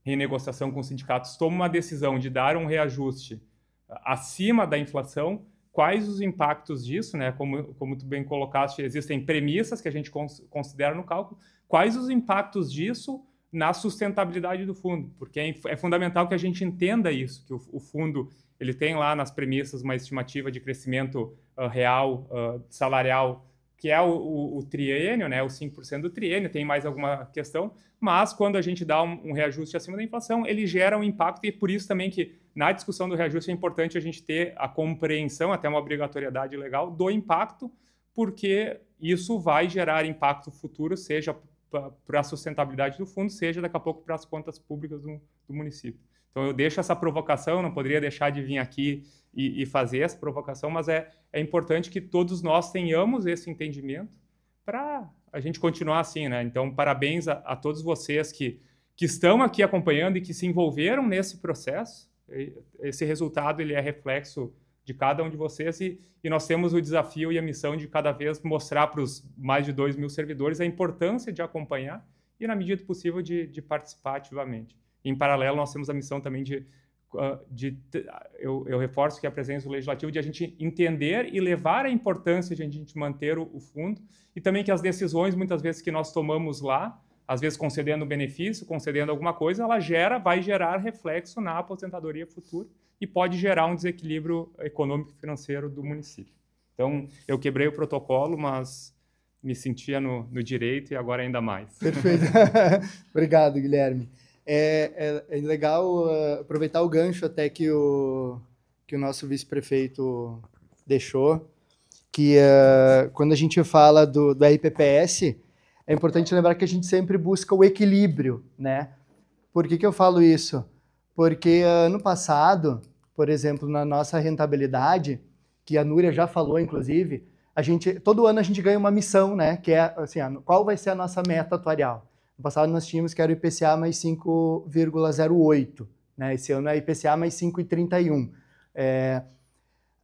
em negociação com os sindicatos, toma uma decisão de dar um reajuste acima da inflação, quais os impactos disso, né? Como tu bem colocaste, existem premissas que a gente considera no cálculo, quais os impactos disso na sustentabilidade do fundo, porque é fundamental que a gente entenda isso, que o fundo ele tem lá nas premissas uma estimativa de crescimento real, salarial, que é o triênio, né, os 5% do triênio, tem mais alguma questão, mas quando a gente dá um reajuste acima da inflação, ele gera um impacto, e por isso também que na discussão do reajuste é importante a gente ter a compreensão, até uma obrigatoriedade legal, do impacto, porque isso vai gerar impacto futuro, seja para a sustentabilidade do fundo, seja daqui a pouco para as contas públicas do município. Então eu deixo essa provocação, não poderia deixar de vir aqui e fazer essa provocação, mas é importante que todos nós tenhamos esse entendimento para a gente continuar assim, né? Então parabéns a todos vocês que estão aqui acompanhando e que se envolveram nesse processo. Esse resultado ele é reflexo de cada um de vocês e nós temos o desafio e a missão de cada vez mostrar para os mais de 2.000 servidores a importância de acompanhar e, na medida possível, de participar ativamente. Em paralelo, nós temos a missão também eu reforço que a presença do Legislativo, de a gente entender e levar a importância de a gente manter o fundo e também que as decisões, muitas vezes, que nós tomamos lá, às vezes concedendo benefício, concedendo alguma coisa, ela vai gerar reflexo na aposentadoria futura e pode gerar um desequilíbrio econômico e financeiro do município. Então, eu quebrei o protocolo, mas me sentia no direito e agora ainda mais. Perfeito. Obrigado, Guilherme. É legal aproveitar o gancho até que o nosso vice-prefeito deixou, que quando a gente fala do RPPS, é importante lembrar que a gente sempre busca o equilíbrio, né? Por que eu falo isso? Porque ano passado, por exemplo, na nossa rentabilidade, que a Núria já falou, inclusive, todo ano a gente ganha uma missão, né? Que é assim, qual vai ser a nossa meta atuarial? No passado nós tínhamos que era o IPCA mais 5,08, né? Esse ano é IPCA mais 5,31.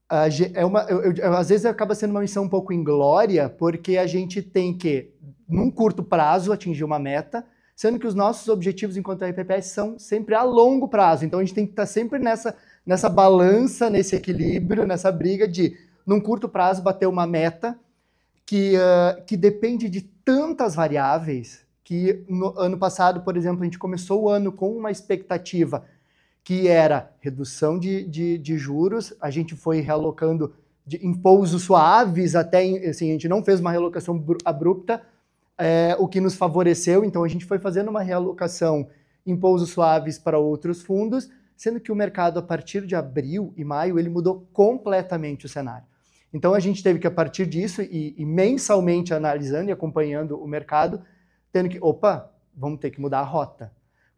Às vezes acaba sendo uma missão um pouco inglória, porque a gente tem que, num curto prazo, atingir uma meta, sendo que os nossos objetivos enquanto RPPS são sempre a longo prazo. Então a gente tem que estar sempre nessa balança, nesse equilíbrio, nessa briga de, num curto prazo, bater uma meta que depende de tantas variáveis que no ano passado, por exemplo, a gente começou o ano com uma expectativa que era redução de juros, a gente foi realocando em pousos suaves, até assim, a gente não fez uma realocação abrupta, o que nos favoreceu, então a gente foi fazendo uma realocação em pousos suaves para outros fundos, sendo que o mercado, a partir de abril e maio, ele mudou completamente o cenário. Então a gente teve que, a partir disso, e mensalmente analisando e acompanhando o mercado, tendo que, vamos ter que mudar a rota.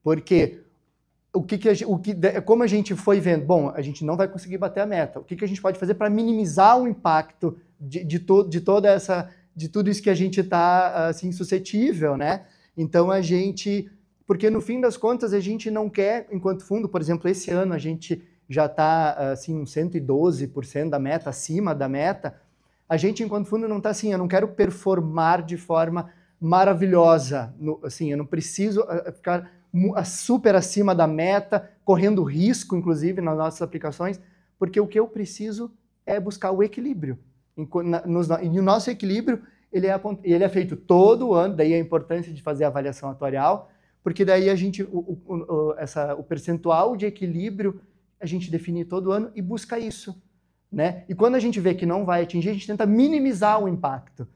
Porque como a gente foi vendo, bom, a gente não vai conseguir bater a meta, o que a gente pode fazer para minimizar o impacto de tudo isso que a gente está assim, suscetível, né? Então porque no fim das contas a gente não quer, enquanto fundo, por exemplo, esse ano a gente já está assim, 112% da meta, acima da meta, a gente enquanto fundo não está assim, eu não quero performar de forma maravilhosa, assim, eu não preciso ficar super acima da meta, correndo risco, inclusive, nas nossas aplicações, porque o que eu preciso é buscar o equilíbrio. E o nosso equilíbrio, ele é feito todo ano, daí a importância de fazer a avaliação atuarial, porque daí a gente, o percentual de equilíbrio, a gente define todo ano e busca isso, né? E quando a gente vê que não vai atingir, a gente tenta minimizar o impacto,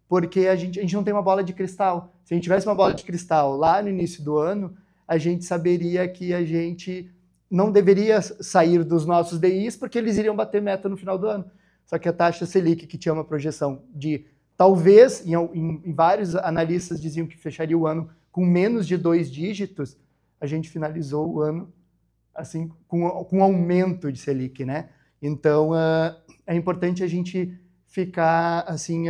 porque a gente não tem uma bola de cristal. Se a gente tivesse uma bola de cristal lá no início do ano, a gente saberia que a gente não deveria sair dos nossos DIs porque eles iriam bater meta no final do ano. Só que a taxa Selic, que tinha uma projeção de talvez, em vários analistas diziam que fecharia o ano com menos de 2 dígitos, a gente finalizou o ano assim com aumento de Selic, né? Então, é importante a gente ficar assim,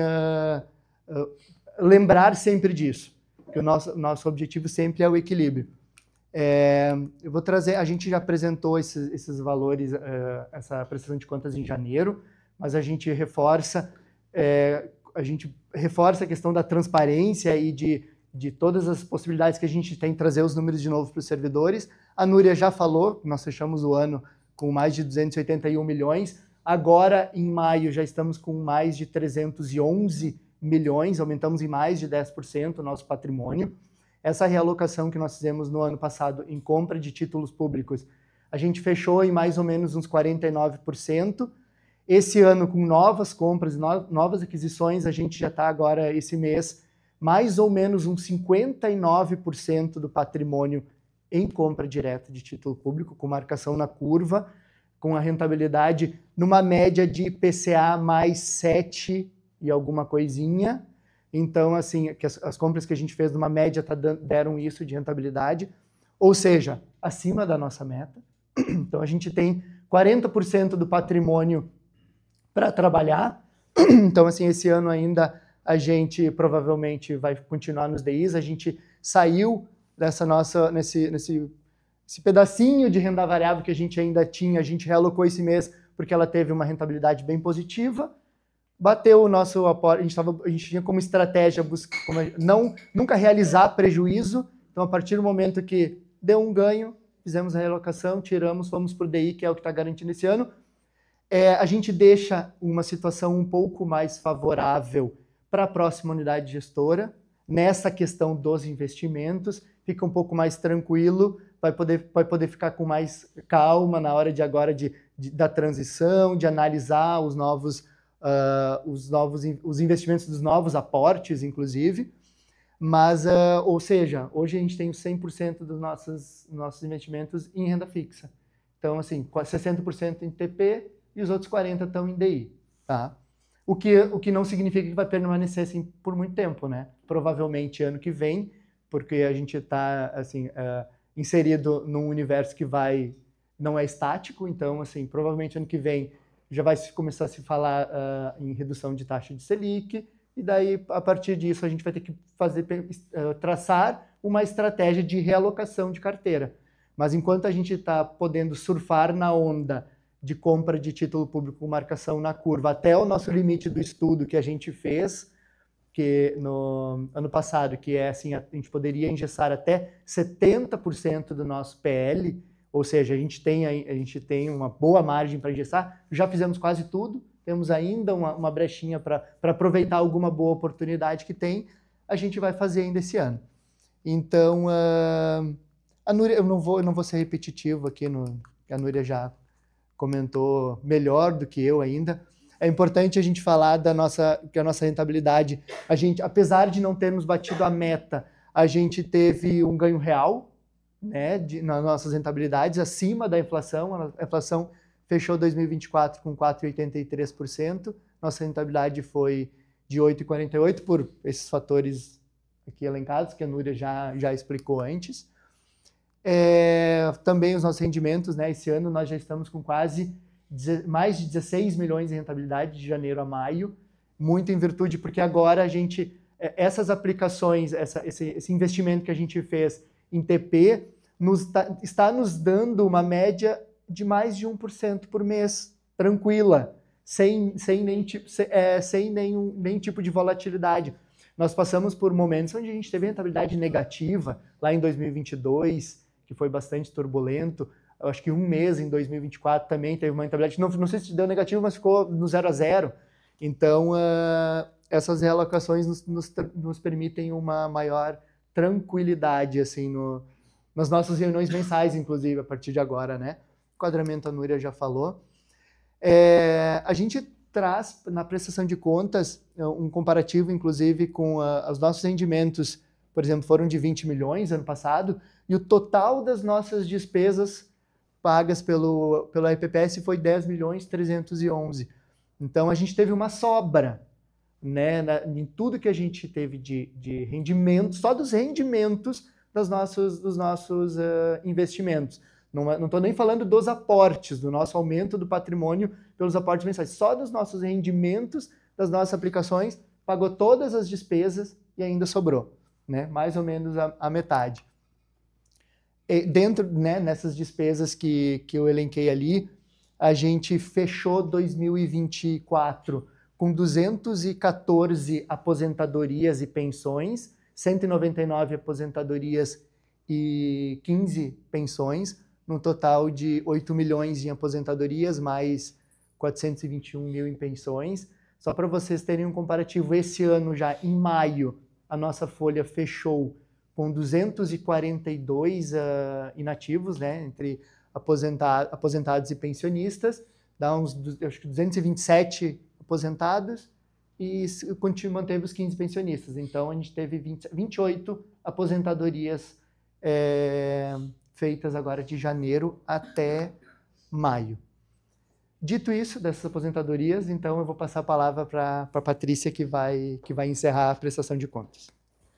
lembrar sempre disso, que o nosso objetivo sempre é o equilíbrio. Eu vou trazer, a gente já apresentou esses valores, essa prestação de contas em janeiro, mas a gente reforça a questão da transparência e de todas as possibilidades que a gente tem de trazer os números de novo para os servidores. A Núria já falou, nós fechamos o ano com mais de 281 milhões, agora em maio já estamos com mais de 311 milhões, aumentamos em mais de 10% o nosso patrimônio. Essa realocação que nós fizemos no ano passado em compra de títulos públicos, a gente fechou em mais ou menos uns 49%. Esse ano, com novas compras, novas aquisições, a gente já está agora, esse mês, mais ou menos uns 59% do patrimônio em compra direta de título público, com marcação na curva, com a rentabilidade numa média de IPCA mais 7 e alguma coisinha. Então, assim, que as compras que a gente fez numa média deram isso de rentabilidade, ou seja, acima da nossa meta. Então, a gente tem 40% do patrimônio para trabalhar. Então, assim, esse ano ainda a gente provavelmente vai continuar nos DIs. A gente saiu dessa nesse pedacinho de renda variável que a gente ainda tinha, a gente realocou esse mês porque ela teve uma rentabilidade bem positiva. Bateu o nosso aporte, a gente tinha como estratégia nunca realizar prejuízo. Então, a partir do momento que deu um ganho, fizemos a realocação, tiramos, fomos para o DI, que é o que está garantindo esse ano. A gente deixa uma situação um pouco mais favorável para a próxima unidade gestora, nessa questão dos investimentos, fica um pouco mais tranquilo, vai poder ficar com mais calma na hora da transição, de analisar os investimentos dos novos aportes, inclusive. Mas, ou seja, hoje a gente tem 100% dos nossos investimentos em renda fixa. Então, assim, 60% em TP e os outros 40% estão em DI, tá? O que não significa que vai permanecer assim por muito tempo, né? Provavelmente ano que vem, porque a gente está assim, inserido num universo que não é estático, então, assim, provavelmente ano que vem já vai começar a se falar em redução de taxa de Selic, e daí, a partir disso, a gente vai ter que traçar uma estratégia de realocação de carteira. Mas enquanto a gente está podendo surfar na onda de compra de título público com marcação na curva até o nosso limite do estudo que a gente fez, que no ano passado, que é assim, a gente poderia engessar até 70% do nosso PL, ou seja, a gente tem uma boa margem para engessar, já fizemos quase tudo, temos ainda uma brechinha para aproveitar alguma boa oportunidade que tem, a gente vai fazer ainda esse ano. Então, a Núria, eu não vou ser repetitivo aqui, a Núria já comentou melhor do que eu ainda. É importante a gente falar que a nossa rentabilidade, apesar de não termos batido a meta, a gente teve um ganho real, né, nas nossas rentabilidades, acima da inflação. A inflação fechou 2024 com 4,83%, nossa rentabilidade foi de 8,48% por esses fatores aqui elencados, que a Núria já explicou antes. Também os nossos rendimentos, né, esse ano nós já estamos com mais de 16 milhões em rentabilidade de janeiro a maio, muito em virtude, porque agora essas aplicações, esse investimento que a gente fez em TP, está nos dando uma média de mais de 1% por mês, tranquila, sem nenhum tipo de volatilidade. Nós passamos por momentos onde a gente teve rentabilidade negativa, lá em 2022, que foi bastante turbulento. Eu acho que um mês em 2024 também teve uma rentabilidade, não sei se deu negativo, mas ficou no 0 a 0. Então, essas realocações nos permitem uma maior tranquilidade assim, nas nossas reuniões mensais, inclusive, a partir de agora, né? Enquadramento, a Núria já falou. A gente traz na prestação de contas um comparativo, inclusive, com os nossos rendimentos, por exemplo, foram de 20 milhões ano passado, e o total das nossas despesas pagas pelo IPPS foi 10.311. Então, a gente teve uma sobra, né, em tudo que a gente teve de rendimentos, só dos rendimentos dos nossos investimentos. Não estou nem falando dos aportes, do nosso aumento do patrimônio pelos aportes mensais. Só dos nossos rendimentos, das nossas aplicações, pagou todas as despesas e ainda sobrou, né? Mais ou menos a metade. E dentro, né, nessas despesas que eu elenquei ali, a gente fechou 2024 com 214 aposentadorias e pensões, 199 aposentadorias e 15 pensões, num total de 8 milhões em aposentadorias, mais 421 mil em pensões. Só para vocês terem um comparativo, esse ano já em maio, a nossa folha fechou com 242 inativos, né, entre aposentados e pensionistas, dá acho que 227 aposentados e manteve os 15 pensionistas. Então, a gente teve 28 aposentadorias feitas agora de janeiro até maio. Dito isso, dessas aposentadorias, então eu vou passar a palavra para a Patrícia, que vai encerrar a prestação de contas.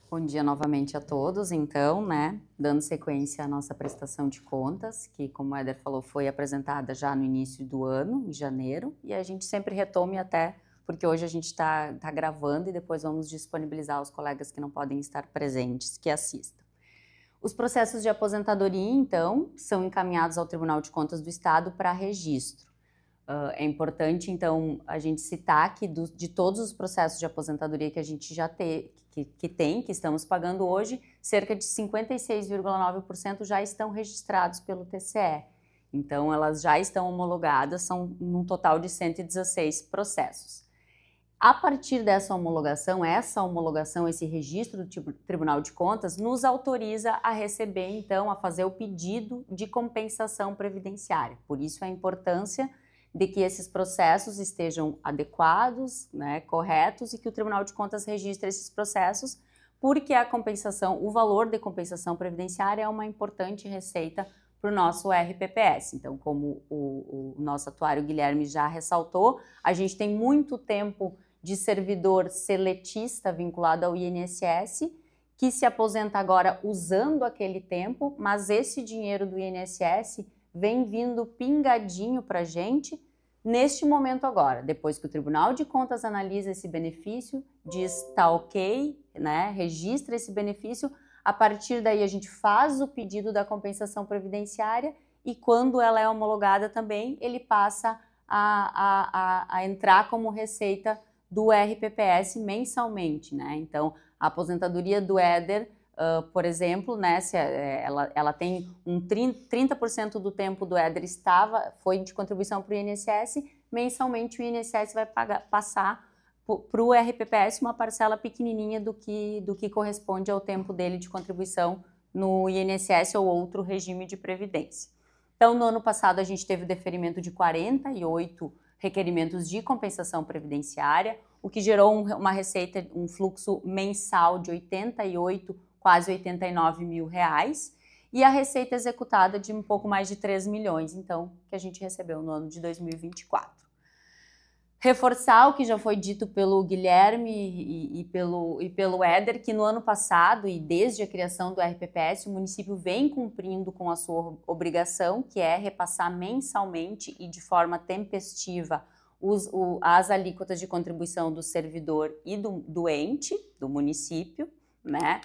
Bom dia novamente a todos, então, né, dando sequência à nossa prestação de contas, que, como o Éder falou, foi apresentada já no início do ano, em janeiro, e a gente sempre retome até, porque hoje a gente está gravando e depois vamos disponibilizar os colegas que não podem estar presentes, que assistam. Os processos de aposentadoria, então, são encaminhados ao Tribunal de Contas do Estado para registro. É importante, então, a gente citar que de todos os processos de aposentadoria que a gente já que estamos pagando hoje, cerca de 56,9% já estão registrados pelo TCE. Então, elas já estão homologadas, são num total de 116 processos. A partir dessa homologação, esse registro do Tribunal de Contas nos autoriza a receber, então, a fazer o pedido de compensação previdenciária. Por isso, a importância de que esses processos estejam adequados, né, corretos, e que o Tribunal de Contas registre esses processos, porque o valor de compensação previdenciária é uma importante receita para o nosso RPPS. Então, como o nosso atuário Guilherme já ressaltou, a gente tem muito tempo de servidor seletista vinculado ao INSS, que se aposenta agora usando aquele tempo, mas esse dinheiro do INSS vem vindo pingadinho para a gente neste momento agora, depois que o Tribunal de Contas analisa esse benefício, diz tá ok, né, registra esse benefício, a partir daí a gente faz o pedido da compensação previdenciária e quando ela é homologada também, ele passa a entrar como receita do RPPS mensalmente, né? Então, a aposentadoria do Éder, por exemplo, né, ela tem 30% do tempo do Éder foi de contribuição para o INSS, mensalmente o INSS vai passar para o RPPS uma parcela pequenininha do que corresponde ao tempo dele de contribuição no INSS ou outro regime de previdência. Então, no ano passado, a gente teve o deferimento de 48 requerimentos de compensação previdenciária, o que gerou uma receita, um fluxo mensal de 88, quase 89 mil reais, e a receita executada de um pouco mais de 3 milhões, então, que a gente recebeu no ano de 2024. Reforçar o que já foi dito pelo Guilherme e pelo Éder, que no ano passado e desde a criação do RPPS, o município vem cumprindo com a sua obrigação, que é repassar mensalmente e de forma tempestiva as alíquotas de contribuição do servidor e do ente, do município, né?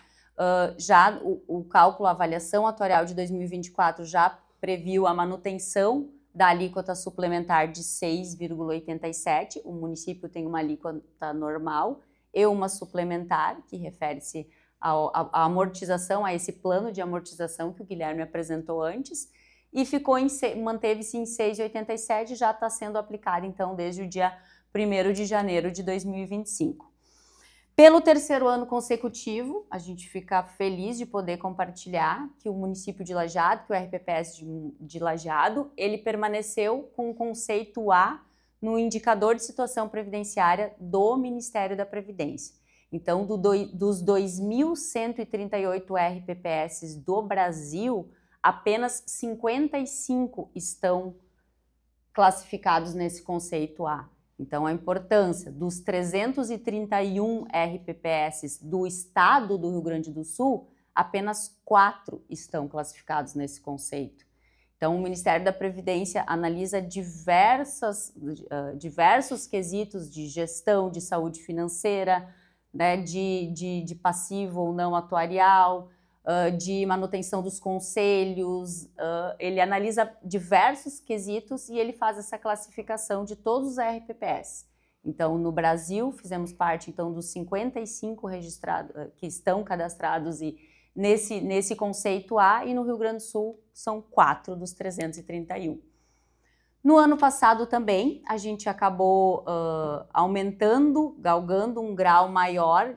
Já o cálculo, a avaliação atuarial de 2024 já previu a manutenção da alíquota suplementar de 6,87, o município tem uma alíquota normal e uma suplementar, que refere-se à amortização, a esse plano de amortização que o Guilherme apresentou antes, e manteve-se em 6,87, já está sendo aplicada, então, desde o dia 1º de janeiro de 2025. Pelo terceiro ano consecutivo, a gente fica feliz de poder compartilhar que o município de Lajeado, que o RPPS de Lajeado, ele permaneceu com o conceito A no indicador de situação previdenciária do Ministério da Previdência. Então, dos 2.138 RPPS do Brasil, apenas 55 estão classificados nesse conceito A. Então, a importância dos 331 RPPS do estado do Rio Grande do Sul, apenas 4 estão classificados nesse conceito. Então, o Ministério da Previdência analisa diversos quesitos de gestão de saúde financeira, né, de passivo ou não atuarial, de manutenção dos conselhos, ele analisa diversos quesitos e ele faz essa classificação de todos os RPPS. Então, no Brasil, fizemos parte então dos 55 registrados que estão cadastrados e nesse conceito A, e no Rio Grande do Sul são 4 dos 331. No ano passado também, a gente acabou galgando um grau maior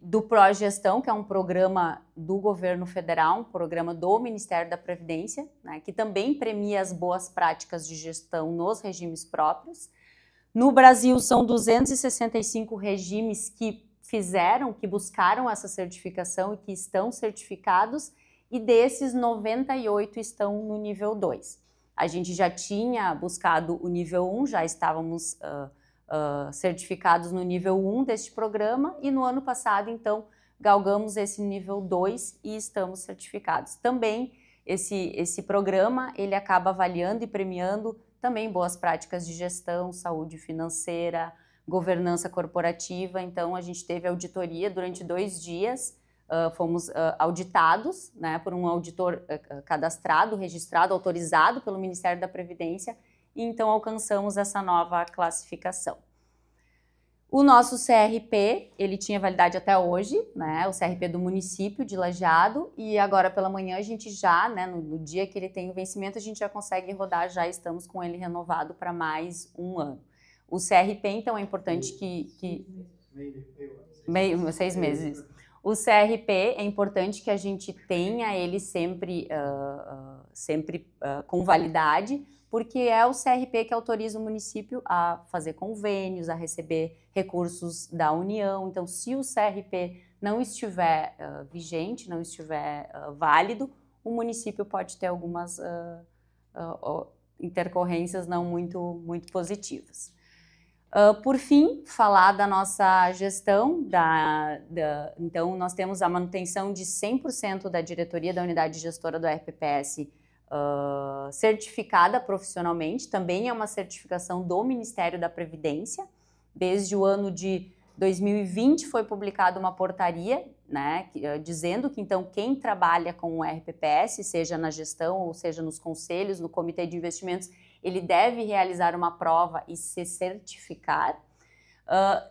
do Progestão, que é um programa do governo federal, um programa do Ministério da Previdência, né, que também premia as boas práticas de gestão nos regimes próprios. No Brasil, são 265 regimes que buscaram essa certificação e que estão certificados, e desses 98 estão no nível 2. A gente já tinha buscado o nível 1, já estávamos certificados no nível 1 deste programa, e no ano passado, então, galgamos esse nível 2 e estamos certificados. Também, esse programa, ele acaba avaliando e premiando também boas práticas de gestão, saúde financeira, governança corporativa. Então, a gente teve auditoria durante 2 dias, fomos auditados, né, por um auditor cadastrado, registrado, autorizado pelo Ministério da Previdência, e então alcançamos essa nova classificação. O nosso CRP, ele tinha validade até hoje, né, o CRP do município de Lajeado, e agora pela manhã a gente já, né, no dia que ele tem o vencimento, a gente já consegue rodar, já estamos com ele renovado para mais 1 ano. O CRP, então, é importante que 6 meses. O CRP é importante que a gente tenha ele sempre com validade, porque é o CRP que autoriza o município a fazer convênios, a receber recursos da União. Então, se o CRP não estiver vigente, não estiver válido, o município pode ter algumas intercorrências não muito positivas. Por fim, falar da nossa gestão, então nós temos a manutenção de 100% da diretoria da unidade gestora do RPPS certificada profissionalmente, também é uma certificação do Ministério da Previdência. Desde o ano de 2020 foi publicada uma portaria, né, dizendo que então quem trabalha com o RPPS, seja na gestão ou seja nos conselhos, no comitê de investimentos, ele deve realizar uma prova e se certificar.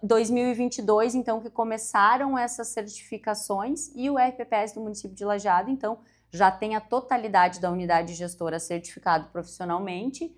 2022, então, que começaram essas certificações, e o RPPS do município de Lajeado, então, já tem a totalidade da unidade gestora certificado profissionalmente.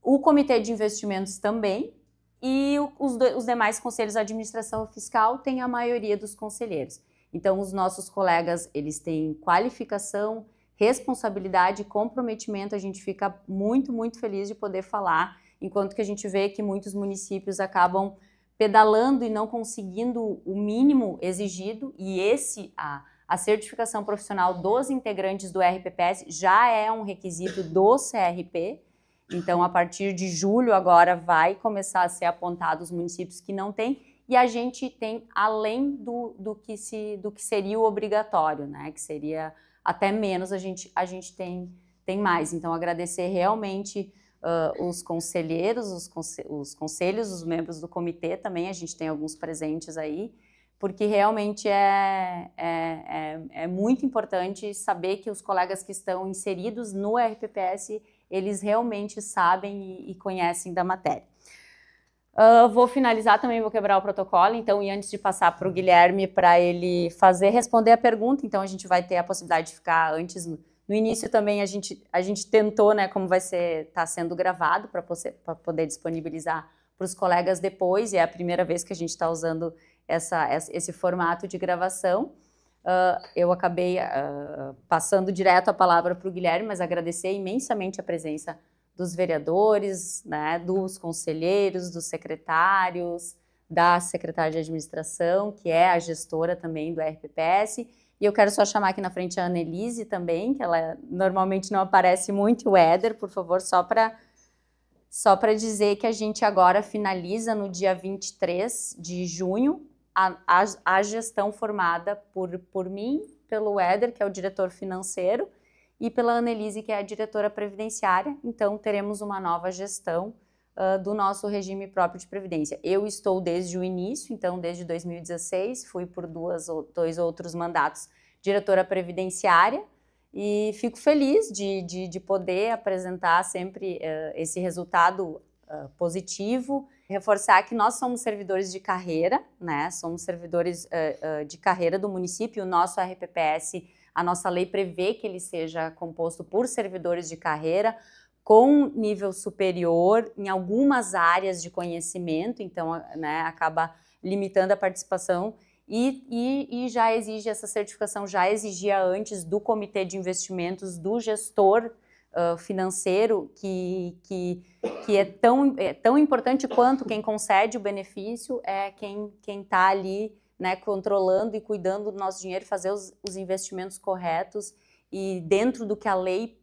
o Comitê de Investimentos também, e os demais conselhos de administração fiscal têm a maioria dos conselheiros. Então, os nossos colegas, eles têm qualificação, responsabilidade, comprometimento, a gente fica muito, muito feliz de poder falar, enquanto que a gente vê que muitos municípios acabam pedalando e não conseguindo o mínimo exigido, e a certificação profissional dos integrantes do RPPS já é um requisito do CRP. Então, a partir de julho agora vai começar a ser apontado os municípios que não têm, e a gente tem além do que seria o obrigatório, né? Que seria até menos, a gente tem mais. Então, agradecer realmente os conselheiros, os conselhos, os membros do comitê também, a gente tem alguns presentes aí, porque realmente é muito importante saber que os colegas que estão inseridos no RPPS, eles realmente sabem e conhecem da matéria. Vou finalizar também, vou quebrar o protocolo, então, e antes de passar para o Guilherme, para ele responder a pergunta, então a gente vai ter a possibilidade de ficar antes, no início também a gente tentou, né, como está sendo gravado, para poder disponibilizar para os colegas depois, e é a primeira vez que a gente está usando esse formato de gravação. Eu acabei passando direto a palavra para o Guilherme, mas agradecer imensamente a presença dos vereadores, né, dos conselheiros, dos secretários, da secretária de administração, que é a gestora também do RPPS, e eu quero só chamar aqui na frente a Annelise também, que ela normalmente não aparece muito, o Éder, por favor, só para dizer que a gente agora finaliza no dia 23 de junho a gestão formada por mim, pelo Éder, que é o diretor financeiro, e pela Annelise, que é a diretora previdenciária. Então, teremos uma nova gestão do nosso regime próprio de previdência. Eu estou desde o início, então, desde 2016, fui por dois outros mandatos diretora previdenciária, e fico feliz de poder apresentar sempre esse resultado positivo, reforçar que nós somos servidores de carreira, né? Somos servidores de carreira do município. O nosso RPPS, a nossa lei prevê que ele seja composto por servidores de carreira com nível superior em algumas áreas de conhecimento, então, né, acaba limitando a participação e já exige essa certificação, já exigia antes do comitê de investimentos, do gestor financeiro, que é tão importante quanto quem concede o benefício, é quem está ali, né, controlando e cuidando do nosso dinheiro, fazer os investimentos corretos e dentro do que a lei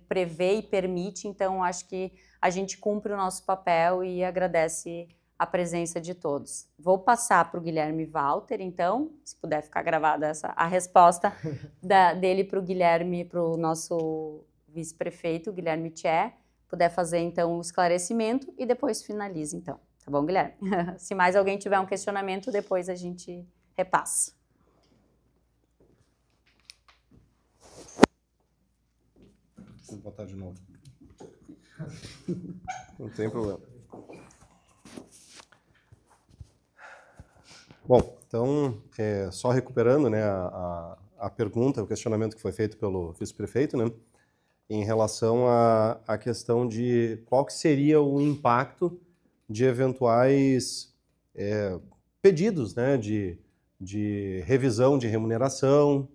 prevê e permite. Então, acho que a gente cumpre o nosso papel e agradece a presença de todos. Vou passar para o Guilherme Walter, então, se puder ficar gravada a resposta dele para o Guilherme, para o nosso vice-prefeito, Guilherme Tché, puder fazer, então, o esclarecimento e depois finaliza, então. Tá bom, Guilherme? Se mais alguém tiver um questionamento, depois a gente repassa. Vou botar de novo. Não tem problema. Bom, então, só recuperando, né, a pergunta, o questionamento que foi feito pelo vice-prefeito, né, em relação à questão de qual que seria o impacto de eventuais pedidos, né, de revisão de remuneração,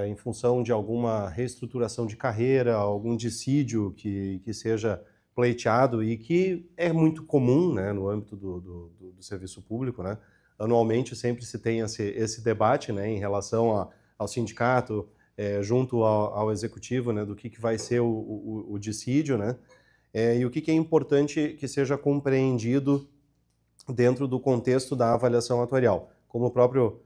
em função de alguma reestruturação de carreira, algum dissídio que seja pleiteado e que é muito comum, né, no âmbito do serviço público, né? Anualmente sempre se tem esse debate, né, em relação ao sindicato, junto ao executivo, né, do que vai ser o dissídio, né? E o que é importante que seja compreendido dentro do contexto da avaliação atuarial. Como o próprio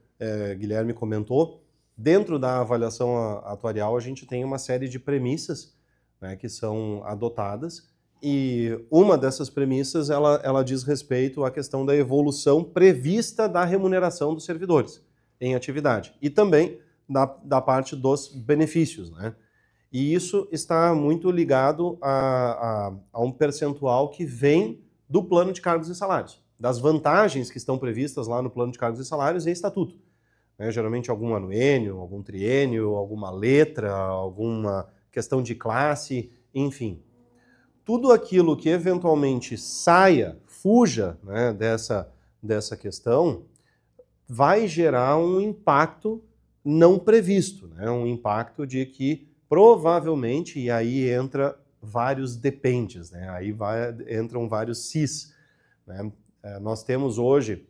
Guilherme comentou, dentro da avaliação atuarial a gente tem uma série de premissas, né, que são adotadas, e uma dessas premissas ela diz respeito à questão da evolução prevista da remuneração dos servidores em atividade e também da parte dos benefícios, né? E isso está muito ligado a um percentual que vem do plano de cargos e salários, das vantagens que estão previstas lá no plano de cargos e salários e estatuto. Geralmente algum anuênio, algum triênio, alguma letra, alguma questão de classe, enfim. tudo aquilo que eventualmente saia, fuja, né, dessa questão, vai gerar um impacto não previsto, né? Um impacto de que provavelmente, e aí entra vários dependes, né? Aí entram vários sis, né? Nós temos hoje,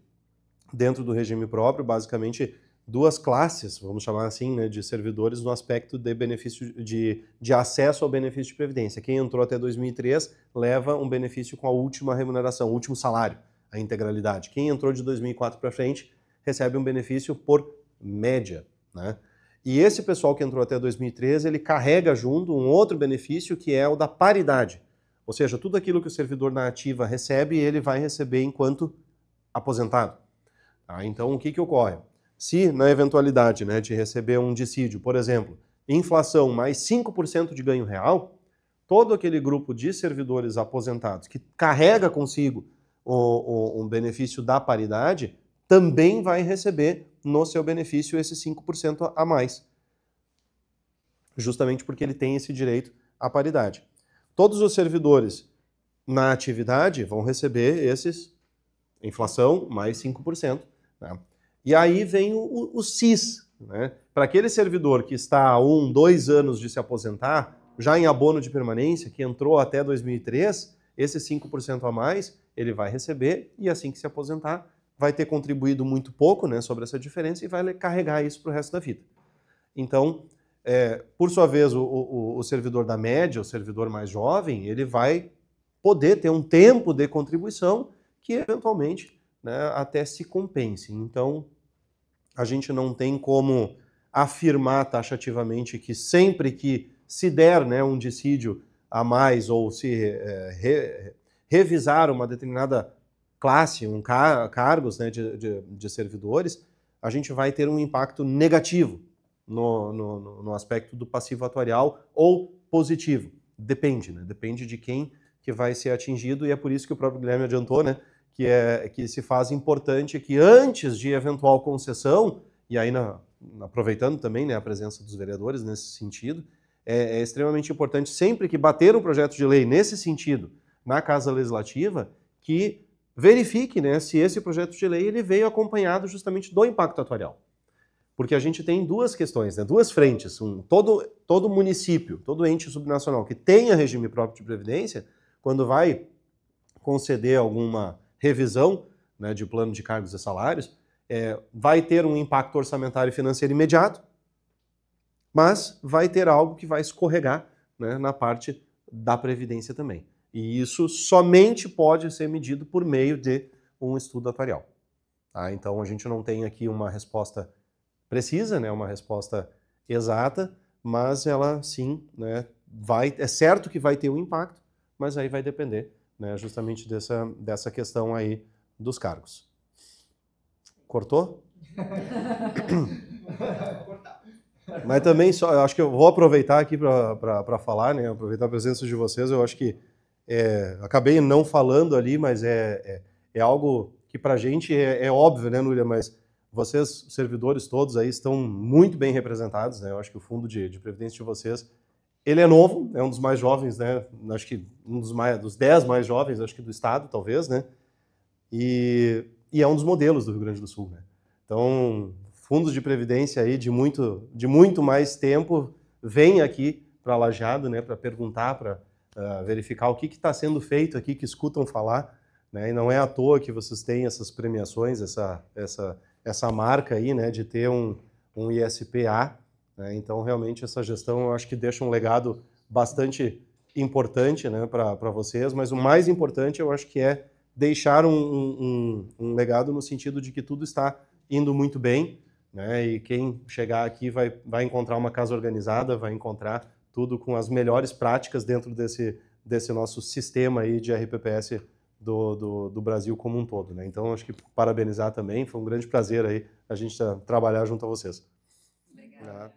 dentro do regime próprio, basicamente duas classes, vamos chamar assim, né, de servidores no aspecto de benefício de acesso ao benefício de previdência. Quem entrou até 2003 leva um benefício com a última remuneração, o último salário, a integralidade. Quem entrou de 2004 para frente recebe um benefício por média, né? E esse pessoal que entrou até 2013, ele carrega junto um outro benefício que é o da paridade. Ou seja, tudo aquilo que o servidor na ativa recebe, ele vai receber enquanto aposentado. Tá? Então, o que ocorre? Se, na eventualidade, né, de receber um dissídio, por exemplo, inflação mais 5% de ganho real, todo aquele grupo de servidores aposentados que carrega consigo um benefício da paridade, também vai receber no seu benefício esse 5% a mais. Justamente porque ele tem esse direito à paridade. Todos os servidores na atividade vão receber esses inflação mais 5%. Né? E aí vem o CIS. Né? Para aquele servidor que está há 1, 2 anos de se aposentar, já em abono de permanência, que entrou até 2003, esse 5% a mais ele vai receber e assim que se aposentar, vai ter contribuído muito pouco, né, sobre essa diferença e vai carregar isso para o resto da vida. Então, por sua vez, o servidor da média, o servidor mais jovem, ele vai poder ter um tempo de contribuição que, eventualmente, né, até se compense. Então, a gente não tem como afirmar taxativamente que sempre que se der, né, um dissídio a mais ou se revisar uma determinada classe, cargos, né, de servidores, a gente vai ter um impacto negativo no aspecto do passivo atuarial ou positivo. Depende, né? Depende de quem que vai ser atingido e é por isso que o próprio Guilherme adiantou, né, que se faz importante que antes de eventual concessão, e aí aproveitando também, né, a presença dos vereadores nesse sentido, é extremamente importante sempre que bater um projeto de lei nesse sentido na Casa Legislativa, que verifique, né, se esse projeto de lei ele veio acompanhado justamente do impacto atuarial. Porque a gente tem duas questões, né, duas frentes. Todo município, todo ente subnacional que tenha regime próprio de previdência, quando vai conceder alguma revisão, né, de plano de cargos e salários, vai ter um impacto orçamentário e financeiro imediato, mas vai ter algo que vai escorregar, né, na parte da previdência também. E isso somente pode ser medido por meio de um estudo atuarial. Tá? Então a gente não tem aqui uma resposta precisa, né, uma resposta exata, mas ela sim, né, é certo que vai ter um impacto, mas aí vai depender, né, justamente dessa questão aí dos cargos. Cortou? Mas também, eu acho que eu vou aproveitar aqui para falar, né, aproveitar a presença de vocês, eu acho que acabei não falando ali, mas é algo que para a gente é óbvio, né, Núria, mas vocês, servidores todos aí, estão muito bem representados, né, eu acho que o fundo de previdência de vocês, ele é novo, é um dos mais jovens, né, acho que um dos 10 mais jovens, acho que do estado, talvez, né, e é um dos modelos do Rio Grande do Sul, né. Então, fundos de previdência aí de muito mais tempo vêm aqui para Lajeado, né, para perguntar, para verificar o que está sendo feito aqui, que escutam falar, né, e não é à toa que vocês têm essas premiações, essa marca aí, né, de ter um ISPA, né, então realmente essa gestão eu acho que deixa um legado bastante importante, né, para vocês, mas o mais importante eu acho que é deixar um legado no sentido de que tudo está indo muito bem, né, e quem chegar aqui vai encontrar uma casa organizada, vai encontrar tudo com as melhores práticas dentro desse nosso sistema aí de RPPS do Brasil como um todo, né? Então, acho que parabenizar também, foi um grande prazer aí a gente trabalhar junto a vocês. Obrigada.